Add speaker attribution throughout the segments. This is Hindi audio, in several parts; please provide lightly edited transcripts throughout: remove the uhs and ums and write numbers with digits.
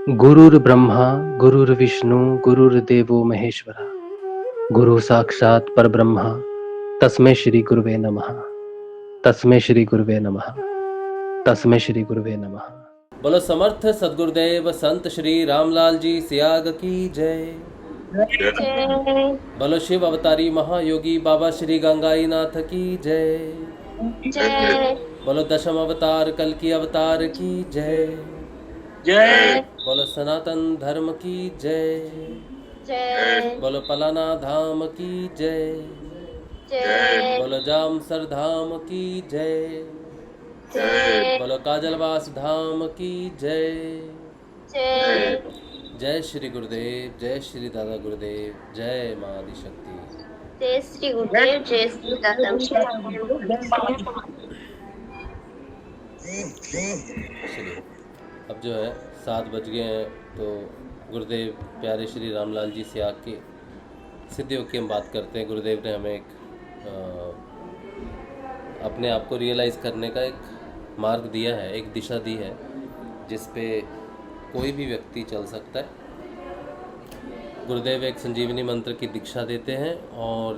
Speaker 1: गुरुर्ब्रह्मा गुरुर्विष्णु गुरुर्देवो महेश्वरा गुरु साक्षात् परब्रह्म तस्मै श्री गुरुवे नमः। तस्मै श्री गुरुवे नमः। तस्मै श्री गुरुवे नमः।
Speaker 2: बोलो समर्थ सदगुरुदेव संत श्री रामलाल जी सियाग की जय।
Speaker 3: जय
Speaker 2: बोलो शिव अवतारी महायोगी बाबा श्री गंगाई नाथ की जय।
Speaker 3: जय
Speaker 2: बोलो दशम अवतार कल की अवतार की जय।
Speaker 3: जय
Speaker 2: बोलो सनातन धर्म की जय।
Speaker 3: जय
Speaker 2: बोलो पलाना धाम की जय।
Speaker 3: जय
Speaker 2: बोलो जामसर धाम की जय।
Speaker 3: जय
Speaker 2: बोलो काजलवास धाम की जय।
Speaker 3: जय
Speaker 2: जय श्री गुरुदेव, जय श्री दादा गुरुदेव, जय माँ आदि शक्ति।
Speaker 3: जय श्री गुरुदेव, जय श्री दादा।
Speaker 2: चलिए अब जो है 7 बज गए हैं, तो गुरुदेव प्यारे श्री रामलाल जी से आके सिद्धियों की हम बात करते हैं। गुरुदेव ने हमें एक अपने आप को रियलाइज़ करने का एक मार्ग दिया है, एक दिशा दी है जिस पे कोई भी व्यक्ति चल सकता है। गुरुदेव एक संजीवनी मंत्र की दीक्षा देते हैं और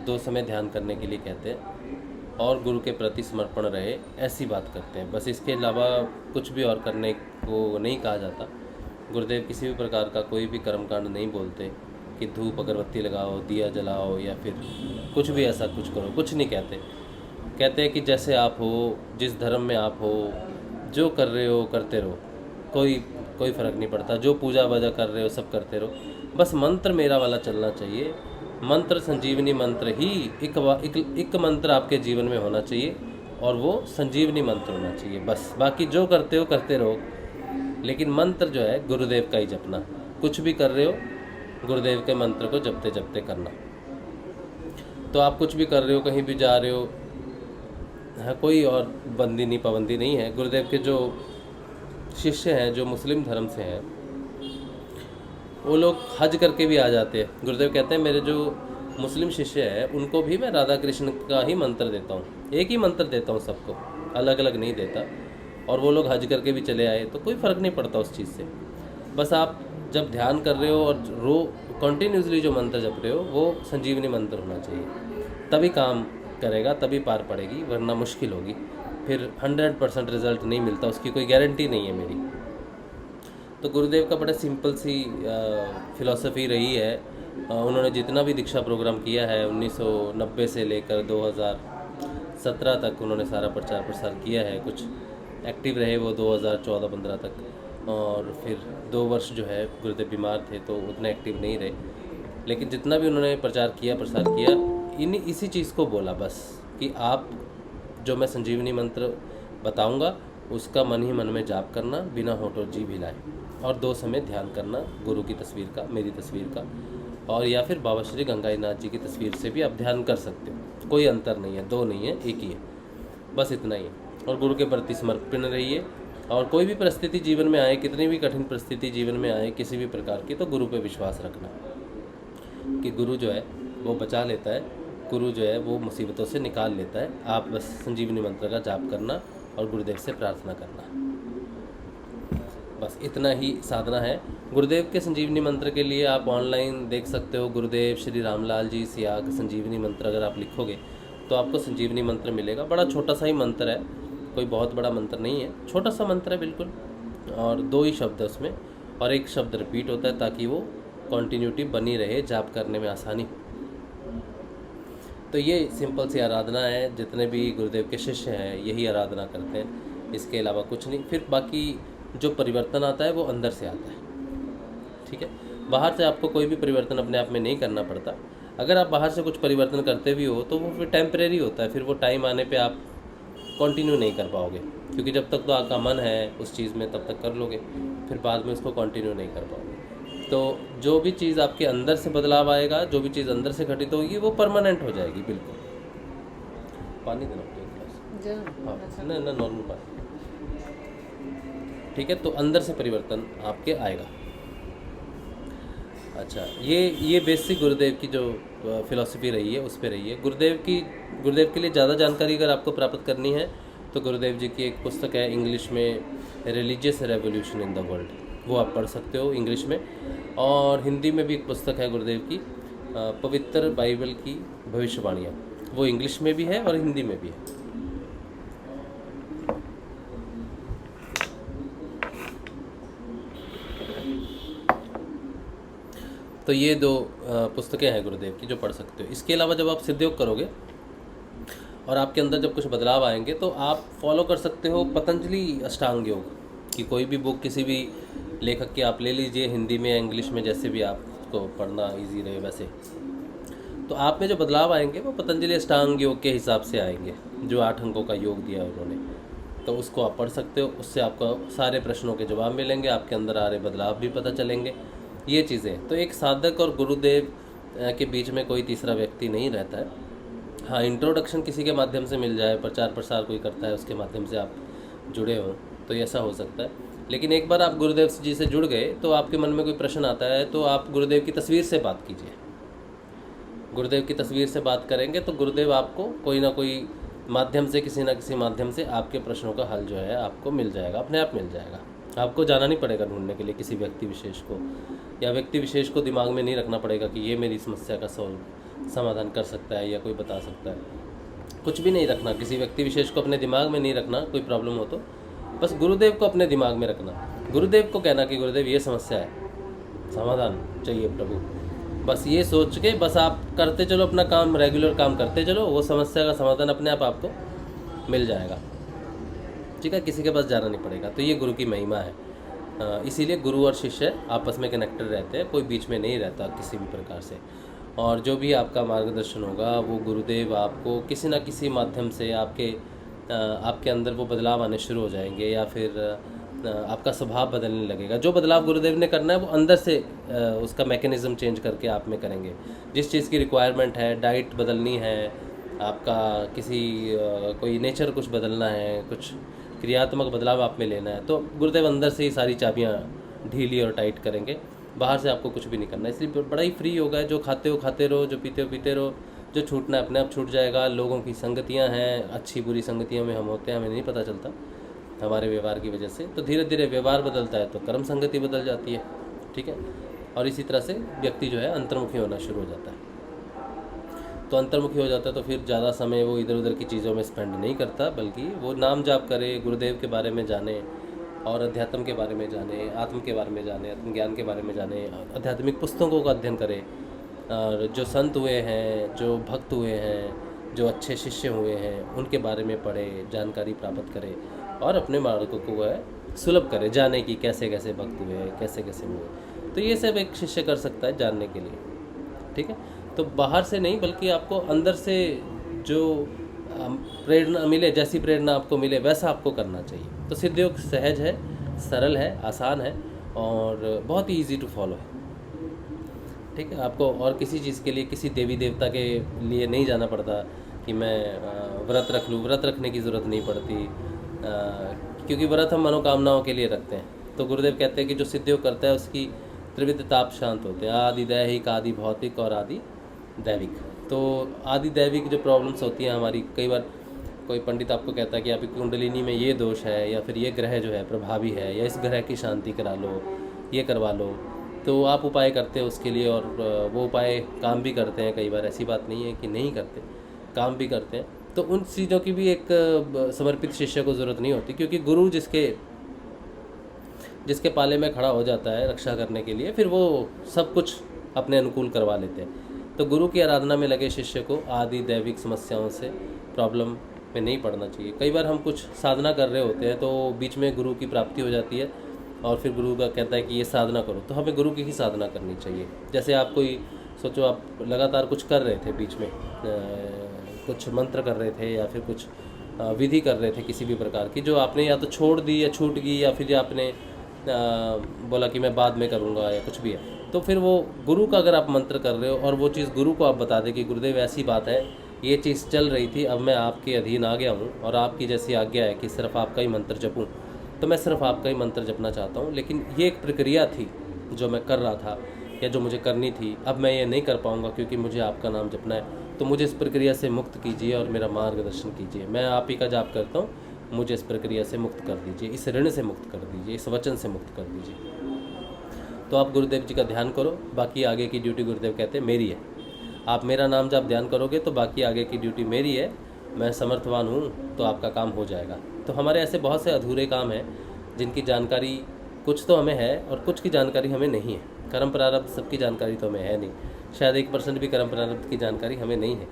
Speaker 2: 2 समय ध्यान करने के लिए कहते हैं और गुरु के प्रति समर्पण रहे, ऐसी बात करते हैं। बस इसके अलावा कुछ भी और करने को नहीं कहा जाता। गुरुदेव किसी भी प्रकार का कोई भी कर्मकांड नहीं बोलते कि धूप अगरबत्ती लगाओ, दिया जलाओ या फिर कुछ भी ऐसा कुछ करो, कुछ नहीं कहते। कहते हैं कि जैसे आप हो, जिस धर्म में आप हो, जो कर रहे हो करते रहो, कोई फ़र्क नहीं पड़ता। जो पूजा वजा कर रहे हो सब करते रहो, बस मंत्र मेरा वाला चलना चाहिए। मंत्र संजीवनी मंत्र ही एक मंत्र आपके जीवन में होना चाहिए और वो संजीवनी मंत्र होना चाहिए। बस बाकी जो करते हो करते रहो, लेकिन मंत्र जो है गुरुदेव का ही जपना। कुछ भी कर रहे हो गुरुदेव के मंत्र को जपते जपते करना। तो आप कुछ भी कर रहे हो, कहीं भी जा रहे हो, हाँ, कोई और बंदी नहीं, पाबंदी नहीं है। गुरुदेव के जो शिष्य हैं, जो मुस्लिम धर्म से हैं, वो लोग हज करके भी आ जाते हैं। गुरुदेव कहते हैं मेरे जो मुस्लिम शिष्य हैं उनको भी मैं राधा कृष्ण का ही मंत्र देता हूँ, एक ही मंत्र देता हूँ सबको, अलग अलग नहीं देता। और वो लोग हज करके भी चले आए तो कोई फ़र्क नहीं पड़ता उस चीज़ से। बस आप जब ध्यान कर रहे हो और कंटिन्यूसली जो मंत्र जप रहे हो वो संजीवनी मंत्र होना चाहिए, तभी काम करेगा, तभी पार पड़ेगी, वरना मुश्किल होगी। फिर 100% रिज़ल्ट नहीं मिलता, उसकी कोई गारंटी नहीं है मेरी। तो गुरुदेव का बड़ा सिंपल सी फ़िलॉसफी रही है। उन्होंने जितना भी दीक्षा प्रोग्राम किया है 1990 से लेकर 2017 तक उन्होंने सारा प्रचार प्रसार किया है। कुछ एक्टिव रहे वो 2014-15 तक, और फिर 2 वर्ष जो है गुरुदेव बीमार थे तो उतने एक्टिव नहीं रहे। लेकिन जितना भी उन्होंने प्रचार किया प्रसार किया, इसी चीज़ को बोला बस कि आप जो मैं संजीवनी मंत्र बताऊंगा उसका मन ही मन में जाप करना, बिना होठों जीभ हिलाए, और 2 समय ध्यान करना गुरु की तस्वीर का, मेरी तस्वीर का, और या फिर बाबा श्री गंगाई नाथ जी की तस्वीर से भी आप ध्यान कर सकते हो। कोई अंतर नहीं है, 2 नहीं है, एक ही है, बस इतना ही है। और गुरु के प्रति समर्पित रहिए। और कोई भी परिस्थिति जीवन में आए, कितनी भी कठिन परिस्थिति जीवन में आए किसी भी प्रकार की, तो गुरु पे विश्वास रखना कि गुरु जो है वो बचा लेता है, गुरु जो है वो मुसीबतों से निकाल लेता है। आप बस संजीवनी मंत्र का जाप करना और गुरुदेव से प्रार्थना करना, बस इतना ही साधना है। गुरुदेव के संजीवनी मंत्र के लिए आप ऑनलाइन देख सकते हो, गुरुदेव श्री रामलाल जी सियाग संजीवनी मंत्र अगर आप लिखोगे तो आपको संजीवनी मंत्र मिलेगा। बड़ा छोटा सा ही मंत्र है, कोई बहुत बड़ा मंत्र नहीं है, छोटा सा मंत्र है बिल्कुल, और 2 ही शब्द है उसमें, और एक शब्द रिपीट होता है ताकि वो कॉन्टीन्यूटी बनी रहे, जाप करने में आसानी। तो ये सिंपल सी आराधना है, जितने भी गुरुदेव के शिष्य हैं यही आराधना करते हैं, इसके अलावा कुछ नहीं। फिर बाकी जो परिवर्तन आता है वो अंदर से आता है, ठीक है। बाहर से आपको कोई भी परिवर्तन अपने आप में नहीं करना पड़ता। अगर आप बाहर से कुछ परिवर्तन करते भी हो तो वो फिर टेम्परेरी होता है, फिर वो टाइम आने पे आप कंटिन्यू नहीं कर पाओगे, क्योंकि जब तक तो आपका मन है उस चीज़ में तब तक कर लोगे, फिर बाद में उसको कंटिन्यू नहीं कर पाओगे। तो जो भी चीज़ आपके अंदर से बदलाव आएगा, जो भी चीज़ अंदर से घटित होगी वो परमानेंट हो जाएगी। बिल्कुल पानी देना पड़ेगा, हाँ ना नॉर्मल पानी, ठीक है। तो अंदर से परिवर्तन आपके आएगा। अच्छा, ये बेसिक गुरुदेव की जो फिलॉसफी रही है उस पर रही है। गुरुदेव के लिए ज़्यादा जानकारी अगर आपको प्राप्त करनी है तो गुरुदेव जी की एक पुस्तक है इंग्लिश में, religious revolution in the world. वो आप पढ़ सकते हो इंग्लिश में। और हिंदी में भी एक पुस्तक है गुरुदेव की, पवित्र बाइबल की भविष्यवाणियाँ, वो इंग्लिश में भी है और हिंदी में भी है। तो ये दो पुस्तकें हैं गुरुदेव की जो पढ़ सकते हो। इसके अलावा जब आप सिद्ध योग करोगे और आपके अंदर जब कुछ बदलाव आएंगे तो आप फॉलो कर सकते हो पतंजलि अष्टांग योग की कोई भी बुक, किसी भी लेखक की आप ले लीजिए, हिंदी में या इंग्लिश में, जैसे भी आपको पढ़ना इजी रहे वैसे। तो आप में जो बदलाव आएंगे वो पतंजलि अष्टांग योग के हिसाब से आएंगे, जो 8 अंकों का योग दिया है उन्होंने। तो उसको आप पढ़ सकते हो, उससे आपको सारे प्रश्नों के जवाब मिलेंगे, आपके अंदर आ रहे बदलाव भी पता चलेंगे, ये चीज़ें। तो एक साधक और गुरुदेव के बीच में कोई तीसरा व्यक्ति नहीं रहता है। हाँ, इंट्रोडक्शन किसी के माध्यम से मिल जाए, प्रचार प्रसार कोई करता है उसके माध्यम से आप जुड़े हो तो ऐसा हो सकता है। लेकिन एक बार आप गुरुदेव जी से जुड़ गए तो आपके मन में कोई प्रश्न आता है तो आप गुरुदेव की तस्वीर से बात कीजिए। गुरुदेव की तस्वीर से बात करेंगे तो गुरुदेव आपको कोई ना कोई माध्यम से, किसी ना किसी माध्यम से आपके प्रश्नों का हल जो है आपको मिल जाएगा, अपने आप मिल जाएगा। आपको जाना नहीं पड़ेगा ढूंढने के लिए किसी व्यक्ति विशेष को, या व्यक्ति विशेष को दिमाग में नहीं रखना पड़ेगा कि ये मेरी समस्या का समाधान कर सकता है या कोई बता सकता है। कुछ भी नहीं रखना, किसी व्यक्ति विशेष को अपने दिमाग में नहीं रखना। कोई प्रॉब्लम हो तो बस गुरुदेव को अपने दिमाग में रखना, गुरुदेव को कहना कि गुरुदेव ये समस्या है, समाधान चाहिए प्रभु। बस ये सोच के बस आप करते चलो अपना काम, रेगुलर काम करते चलो, वो समस्या का समाधान अपने आप आपको मिल जाएगा। ठीक है, किसी के पास जाना नहीं पड़ेगा। तो ये गुरु की महिमा है। इसीलिए गुरु और शिष्य आपस में कनेक्टेड रहते हैं, कोई बीच में नहीं रहता किसी भी प्रकार से। और जो भी आपका मार्गदर्शन होगा वो गुरुदेव आपको किसी न किसी माध्यम से आपके अंदर वो बदलाव आने शुरू हो जाएंगे, या फिर आपका स्वभाव बदलने लगेगा। जो बदलाव गुरुदेव ने करना है वो अंदर से उसका मैकेनिज़्म चेंज करके आप में करेंगे। जिस चीज़ की रिक्वायरमेंट है, डाइट बदलनी है, आपका किसी कोई नेचर कुछ बदलना है, कुछ क्रियात्मक बदलाव आप में लेना है, तो गुरुदेव अंदर से ही सारी चाबियाँ ढीली और टाइट करेंगे। बाहर से आपको कुछ भी नहीं करना। इसलिए बड़ा ही फ्री योगा है। जो खाते हो खाते रहो, जो पीते हो पीते रहो, जो छूटना है अपने आप छूट जाएगा। लोगों की संगतियां हैं, अच्छी बुरी संगतियों में हम होते हैं, हमें नहीं पता चलता हमारे व्यवहार की वजह से। तो धीरे धीरे व्यवहार बदलता है तो कर्म संगति बदल जाती है। ठीक है, और इसी तरह से व्यक्ति जो है अंतर्मुखी होना शुरू हो जाता है। तो अंतर्मुखी हो जाता है तो फिर ज़्यादा समय वो इधर उधर की चीज़ों में स्पेंड नहीं करता, बल्कि वो नाम जाप करे, गुरुदेव के बारे में जाने और अध्यात्म के बारे में जाने, आत्म के बारे में जाने, आत्मज्ञान के बारे में जाने, आध्यात्मिक पुस्तकों का अध्ययन करे, और जो संत हुए हैं, जो भक्त हुए हैं, जो अच्छे शिष्य हुए हैं, उनके बारे में पढ़े, जानकारी प्राप्त करे और अपने मार्ग को है सुलभ करे, जाने की कैसे कैसे भक्त हुए, कैसे कैसे हुए। तो ये सब एक शिष्य कर सकता है जानने के लिए। ठीक है, तो बाहर से नहीं बल्कि आपको अंदर से जो प्रेरणा मिले, जैसी प्रेरणा आपको मिले वैसा आपको करना चाहिए। तो सिद्ध योग सहज है, सरल है, आसान है और बहुत ही ईजी टू फॉलो है। ठीक है, आपको और किसी चीज़ के लिए, किसी देवी देवता के लिए नहीं जाना पड़ता कि मैं व्रत रख लूँ। व्रत रखने की ज़रूरत नहीं पड़ती, क्योंकि व्रत हम मनोकामनाओं के लिए रखते हैं। तो गुरुदेव कहते हैं कि जो सिद्ध योग करता है उसकी त्रिविध ताप शांत होते हैं, आदि दैहिक, आदि भौतिक और आदि दैविक। तो आदि दैविक जो प्रॉब्लम्स होती हैं हमारी, कई बार कोई पंडित आपको कहता है कि आपकी कुंडलिनी में ये दोष है, या फिर ये ग्रह जो है प्रभावी है, या इस ग्रह की शांति करा लो, ये करवा लो। तो आप उपाय करते हो उसके लिए, और वो उपाय काम भी करते हैं। कई बार ऐसी बात नहीं है कि नहीं करते, काम भी करते हैं। तो उन चीज़ों की भी एक समर्पित शिष्य को ज़रूरत नहीं होती, क्योंकि गुरु जिसके पाले में खड़ा हो जाता है रक्षा करने के लिए, फिर वो सब कुछ अपने अनुकूल करवा लेते हैं। तो गुरु की आराधना में लगे शिष्य को आदि दैविक समस्याओं से, प्रॉब्लम में नहीं पड़ना चाहिए। कई बार हम कुछ साधना कर रहे होते हैं तो बीच में गुरु की प्राप्ति हो जाती है, और फिर गुरु का कहता है कि ये साधना करो, तो हमें गुरु की ही साधना करनी चाहिए। जैसे आप कोई सोचो, आप लगातार कुछ कर रहे थे, बीच में कुछ मंत्र कर रहे थे या फिर कुछ विधि कर रहे थे किसी भी प्रकार की, जो आपने या तो छोड़ दी या छूट गई, या फिर आपने बोला कि मैं बाद में करूँगा या कुछ भी है, तो फिर वो गुरु का अगर आप मंत्र कर रहे हो और वो चीज़ गुरु को आप बता दें कि गुरुदेव ऐसी बात है, ये चीज़ चल रही थी, अब मैं आपके अधीन आ गया हूँ और आपकी जैसी आज्ञा है कि सिर्फ आपका ही मंत्र जपूँ, तो मैं सिर्फ आपका ही मंत्र जपना चाहता हूँ। लेकिन ये एक प्रक्रिया थी जो मैं कर रहा था या जो मुझे करनी थी, अब मैं ये नहीं कर पाऊँगा क्योंकि मुझे आपका नाम जपना है, तो मुझे इस प्रक्रिया से मुक्त कीजिए और मेरा मार्गदर्शन कीजिए। मैं आप ही का जाप करता हूँ, मुझे इस प्रक्रिया से मुक्त कर दीजिए, इस ऋण से मुक्त कर दीजिए, इस वचन से मुक्त कर दीजिए। तो आप गुरुदेव जी का ध्यान करो, बाकी आगे की ड्यूटी गुरुदेव कहते हैं मेरी है। आप मेरा नाम जब ध्यान करोगे तो बाकी आगे की ड्यूटी मेरी है, मैं समर्थवान हूँ, तो आपका काम हो जाएगा। तो हमारे ऐसे बहुत से अधूरे काम हैं जिनकी जानकारी कुछ तो हमें है और कुछ की जानकारी हमें नहीं है। कर्म प्रारब्ध सबकी जानकारी तो हमें है नहीं, शायद 1% भी कर्म प्रारब्ध की जानकारी हमें नहीं है।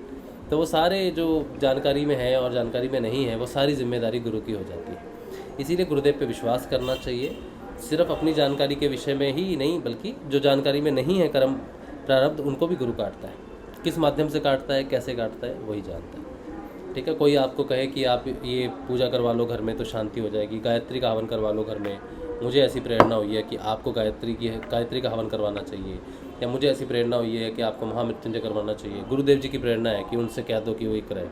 Speaker 2: तो वो सारे जो जानकारी में है और जानकारी में नहीं है, वो सारी जिम्मेदारी गुरु की हो जाती है। इसीलिए गुरुदेव पे विश्वास करना चाहिए, सिर्फ अपनी जानकारी के विषय में ही नहीं, बल्कि जो जानकारी में नहीं है कर्म प्रारब्ध, उनको भी गुरु काटता है। किस माध्यम से काटता है, कैसे काटता है, वही जानता है। ठीक है, कोई आपको कहे कि आप ये पूजा करवा लो घर में तो शांति हो जाएगी, गायत्री का हवन करवा लो घर में, मुझे ऐसी प्रेरणा हुई है कि आपको गायत्री का हवन करवाना चाहिए, या मुझे ऐसी प्रेरणा हुई है कि आपको महामृत्युंजय करवाना चाहिए, गुरुदेव जी की प्रेरणा है कि उनसे कह दो कि वो करें,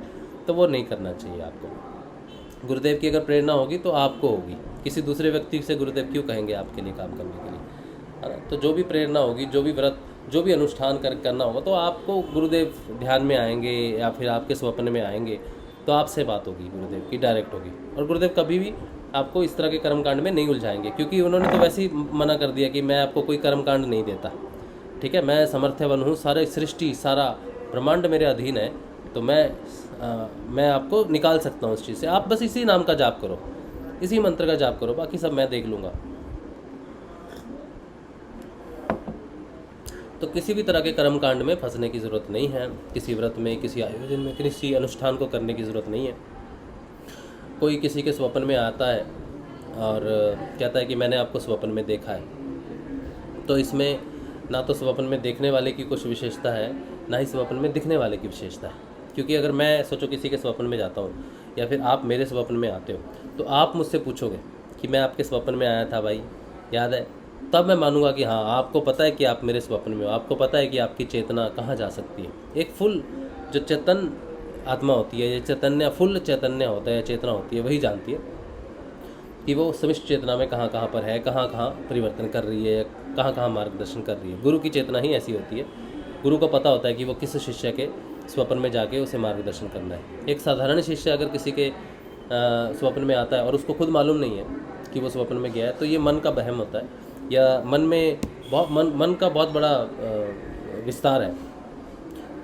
Speaker 2: तो वो नहीं करना चाहिए आपको। गुरुदेव की अगर प्रेरणा होगी तो आपको होगी, किसी दूसरे व्यक्ति से गुरुदेव क्यों कहेंगे आपके लिए काम करने के लिए, है ना। तो जो भी प्रेरणा होगी, जो भी व्रत, जो भी अनुष्ठान करना होगा, तो आपको गुरुदेव ध्यान में आएंगे या फिर आपके स्वप्न में आएंगे, तो आपसे बात होगी गुरुदेव की, डायरेक्ट होगी। और गुरुदेव कभी भी आपको इस तरह के कर्मकांड में नहीं उलझाएंगे, क्योंकि उन्होंने तो वैसे ही मना कर दिया कि मैं आपको कोई कर्मकांड नहीं देता। ठीक है, मैं समर्थवन हूँ, सारे सृष्टि, सारा ब्रह्मांड मेरे अधीन है, तो मैं आपको निकाल सकता हूँ उस चीज़ से। आप बस इसी नाम का जाप करो, इसी मंत्र का जाप करो, बाकी सब मैं देख लूँगा। तो किसी भी तरह के कर्मकांड में फंसने की ज़रूरत नहीं है, किसी व्रत में, किसी आयोजन में, किसी अनुष्ठान को करने की ज़रूरत नहीं है। कोई किसी के स्वप्न में आता है और कहता है कि मैंने आपको स्वप्न में देखा है, तो इसमें ना तो स्वप्न में देखने वाले की कुछ विशेषता है, ना ही स्वप्न में दिखने वाले की विशेषता है। क्योंकि अगर मैं सोचो किसी के स्वप्न में जाता हूँ, या फिर आप मेरे स्वप्न में आते हो, तो आप मुझसे पूछोगे कि मैं आपके स्वप्न में आया था भाई, याद है, तब मैं मानूंगा कि हाँ, आपको पता है कि आप मेरे स्वप्न में हो, आपको पता है कि आपकी चेतना कहाँ जा सकती है। एक फुल जो चेतन आत्मा होती है, ये चैतन्य, फुल चैतन्य होता है, चेतना होती है, वही जानती है कि वो समिष्ट चेतना में कहाँ कहाँ पर है, कहाँ कहाँ परिवर्तन कर रही है, कहाँ कहाँ मार्गदर्शन कर रही है। गुरु की चेतना ही ऐसी होती है, गुरु को पता होता है कि वो किस शिष्य के स्वप्न में जाके उसे मार्गदर्शन करना है। एक साधारण शिष्य अगर किसी के स्वप्न में आता है और उसको खुद मालूम नहीं है कि वो स्वप्न में गया है, तो ये मन का वहम होता है, या मन में मन का बहुत बड़ा विस्तार है।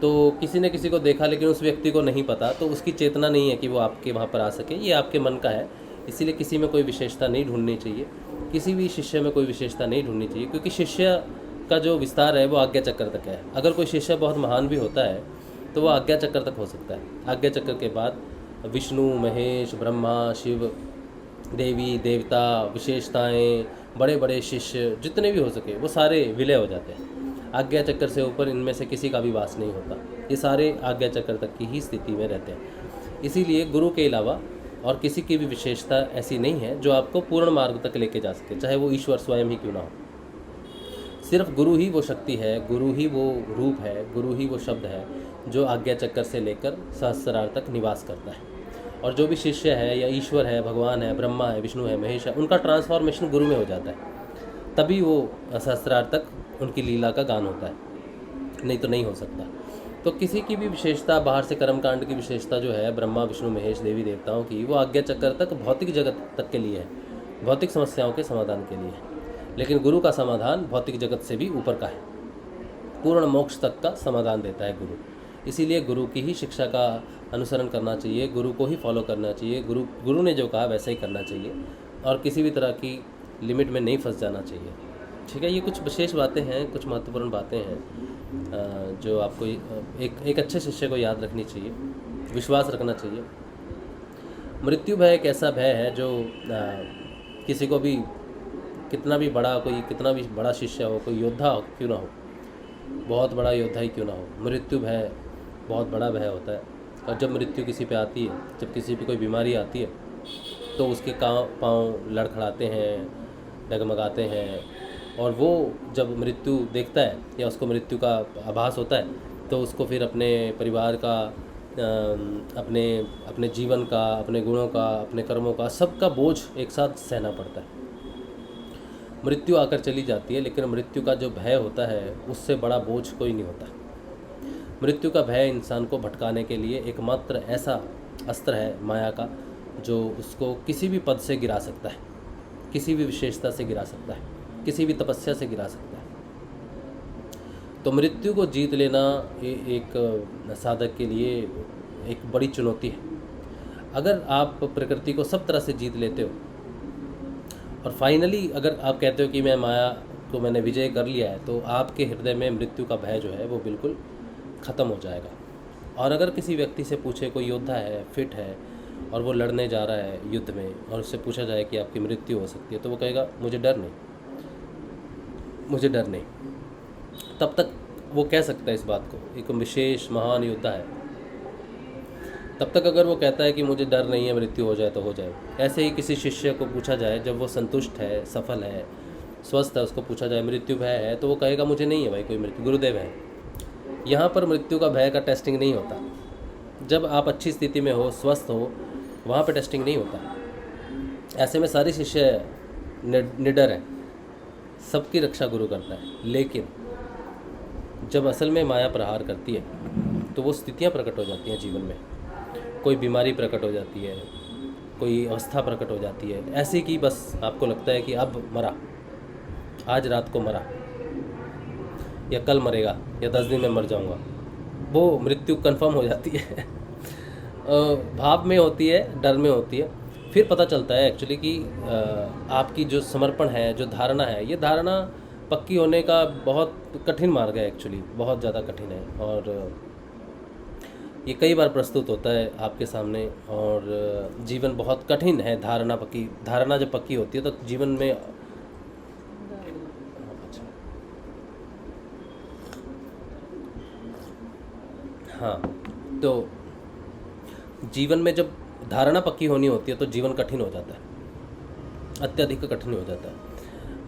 Speaker 2: तो किसी ने किसी को देखा लेकिन उस व्यक्ति को नहीं पता, तो उसकी चेतना नहीं है कि वो आपके वहाँ पर आ सके, ये आपके मन का है। इसीलिए किसी में कोई विशेषता नहीं ढूंढनी चाहिए, किसी भी शिष्य में कोई विशेषता नहीं ढूंढनी चाहिए, क्योंकि शिष्य का जो विस्तार है वो आज्ञा चक्र तक है। अगर कोई शिष्य बहुत महान भी होता है तो वो आज्ञा चक्र तक हो सकता है। आज्ञा चक्र के बाद विष्णु, महेश, ब्रह्मा, शिव, देवी, देवता, विशेषताएँ, बड़े बड़े शिष्य जितने भी हो सके वो सारे विलय हो जाते हैं। आज्ञा चक्र से ऊपर इनमें से किसी का भी वास नहीं होता, ये सारे आज्ञा चक्र तक की ही स्थिति में रहते हैं। इसीलिए गुरु के अलावा और किसी की भी विशेषता ऐसी नहीं है जो आपको पूर्ण मार्ग तक लेके जा सके, चाहे वो ईश्वर स्वयं ही क्यों ना हो। सिर्फ गुरु ही वो शक्ति है, गुरु ही वो रूप है, गुरु ही वो शब्द है जो आज्ञा चक्र से लेकर सहस्रार तक निवास करता है। और जो भी शिष्य है या ईश्वर है, भगवान है, ब्रह्मा है, विष्णु है, महेश है, उनका ट्रांसफॉर्मेशन गुरु में हो जाता है, तभी वो सहस्रार तक उनकी लीला का गान होता है, नहीं तो नहीं हो सकता। तो किसी की भी विशेषता, बाहर से कर्मकांड की विशेषता जो है ब्रह्मा, विष्णु, महेश, देवी देवताओं की, वो आज्ञा चक्र तक, भौतिक जगत तक के लिए है, भौतिक समस्याओं के समाधान के लिए है। लेकिन गुरु का समाधान भौतिक जगत से भी ऊपर का है, पूर्ण मोक्ष तक का समाधान देता है गुरु। इसीलिए गुरु की ही शिक्षा का अनुसरण करना चाहिए, गुरु को ही फॉलो करना चाहिए, गुरु ने जो कहा वैसा ही करना चाहिए, और किसी भी तरह की लिमिट में नहीं फंस जाना चाहिए। ठीक है, ये कुछ विशेष बातें हैं, कुछ महत्वपूर्ण बातें हैं जो आपको एक अच्छे शिष्य को याद रखनी चाहिए, विश्वास रखना चाहिए। मृत्यु भय एक ऐसा भय है जो किसी को भी, कितना भी बड़ा शिष्य हो, कोई योद्धा हो क्यों ना हो, बहुत बड़ा योद्धा ही क्यों ना हो, मृत्यु भय बहुत बड़ा भय होता है। और जब मृत्यु किसी पे आती है, जब किसी पे कोई बीमारी आती है, तो उसके पाँव लड़खड़ाते हैं, डगमगाते हैं, और वो जब मृत्यु देखता है या उसको मृत्यु का आभास होता है, तो उसको फिर अपने परिवार का, अपने जीवन का, अपने गुणों का, अपने कर्मों का, सबका बोझ एक साथ सहना पड़ता है। मृत्यु आकर चली जाती है, लेकिन मृत्यु का जो भय होता है उससे बड़ा बोझ कोई नहीं होता। मृत्यु का भय इंसान को भटकाने के लिए एकमात्र ऐसा अस्त्र है माया का, जो उसको किसी भी पद से गिरा सकता है, किसी भी विशेषता से गिरा सकता है, किसी भी तपस्या से गिरा सकता है। तो मृत्यु को जीत लेना एक साधक के लिए एक बड़ी चुनौती है। अगर आप प्रकृति को सब तरह से जीत लेते हो और फाइनली अगर आप कहते हो कि मैं माया को मैंने विजय कर लिया है, तो आपके हृदय में मृत्यु का भय जो है वो बिल्कुल ख़त्म हो जाएगा। और अगर किसी व्यक्ति से पूछे, कोई योद्धा है, फिट है और वो लड़ने जा रहा है युद्ध में, और उससे पूछा जाए कि आपकी मृत्यु हो सकती है, तो वो कहेगा मुझे डर नहीं, मुझे डर नहीं। तब तक वो कह सकता है इस बात को, एक विशेष महान योद्धा है। तब तक अगर वो कहता है कि मुझे डर नहीं है, मृत्यु हो जाए तो हो जाए। ऐसे ही किसी शिष्य को पूछा जाए, जब वो संतुष्ट है, सफल है, स्वस्थ है, उसको पूछा जाए मृत्यु भय है, तो वो कहेगा मुझे नहीं है भाई कोई मृत्यु, गुरुदेव है। यहाँ पर मृत्यु का भय का टेस्टिंग नहीं होता। जब आप अच्छी स्थिति में हो, स्वस्थ हो, वहाँ पर टेस्टिंग नहीं होता। ऐसे में सारे शिष्य निडर है, सबकी रक्षा गुरु करता है। लेकिन जब असल में माया प्रहार करती है तो वो स्थितियाँ प्रकट हो जाती हैं जीवन में। कोई बीमारी प्रकट हो जाती है, कोई अवस्था प्रकट हो जाती है, ऐसे कि बस आपको लगता है कि अब मरा, आज रात को मरा, या कल मरेगा, या 10 दिन में मर जाऊंगा। वो मृत्यु कंफर्म हो जाती है। भाव में होती है, डर में होती है। फिर पता चलता है एक्चुअली कि आपकी जो समर्पण है, जो धारणा है, ये धारणा पक्की होने का बहुत कठिन मार्ग है, एक्चुअली बहुत ज़्यादा कठिन है। और ये कई बार प्रस्तुत होता है आपके सामने, और जीवन बहुत कठिन है। धारणा जब पक्की होती है तो जीवन में हाँ, तो जीवन में जब धारणा पक्की होनी होती है तो जीवन कठिन हो जाता है, अत्यधिक कठिन हो जाता है।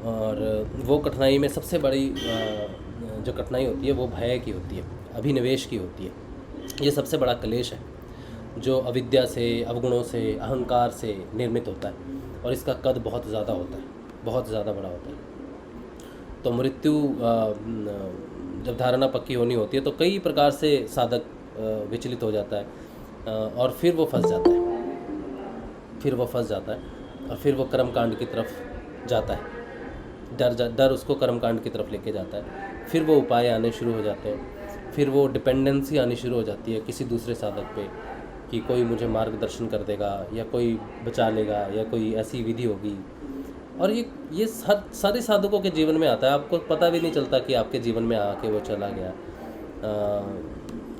Speaker 2: और वो कठिनाई में सबसे बड़ी जो कठिनाई होती है वो भय की होती है, अभिनिवेश की होती है। ये सबसे बड़ा क्लेश है जो अविद्या से, अवगुणों से, अहंकार से निर्मित होता है, और इसका कद बहुत ज़्यादा होता है, बहुत ज़्यादा बड़ा होता है। तो मृत्यु जब धारणा पक्की होनी होती है तो कई प्रकार से साधक विचलित हो जाता है, और फिर वो फंस जाता है, और फिर वो कर्मकांड की तरफ जाता है। डर उसको कर्मकांड की तरफ लेके जाता है। फिर वो उपाय आने शुरू हो जाते हैं, फिर वो डिपेंडेंसी आनी शुरू हो जाती है किसी दूसरे साधक पे, कि कोई मुझे मार्गदर्शन कर देगा, या कोई बचा लेगा, या कोई ऐसी विधि होगी। और ये सारे साधकों के जीवन में आता है, आपको पता भी नहीं चलता कि आपके जीवन में आके वो चला गया।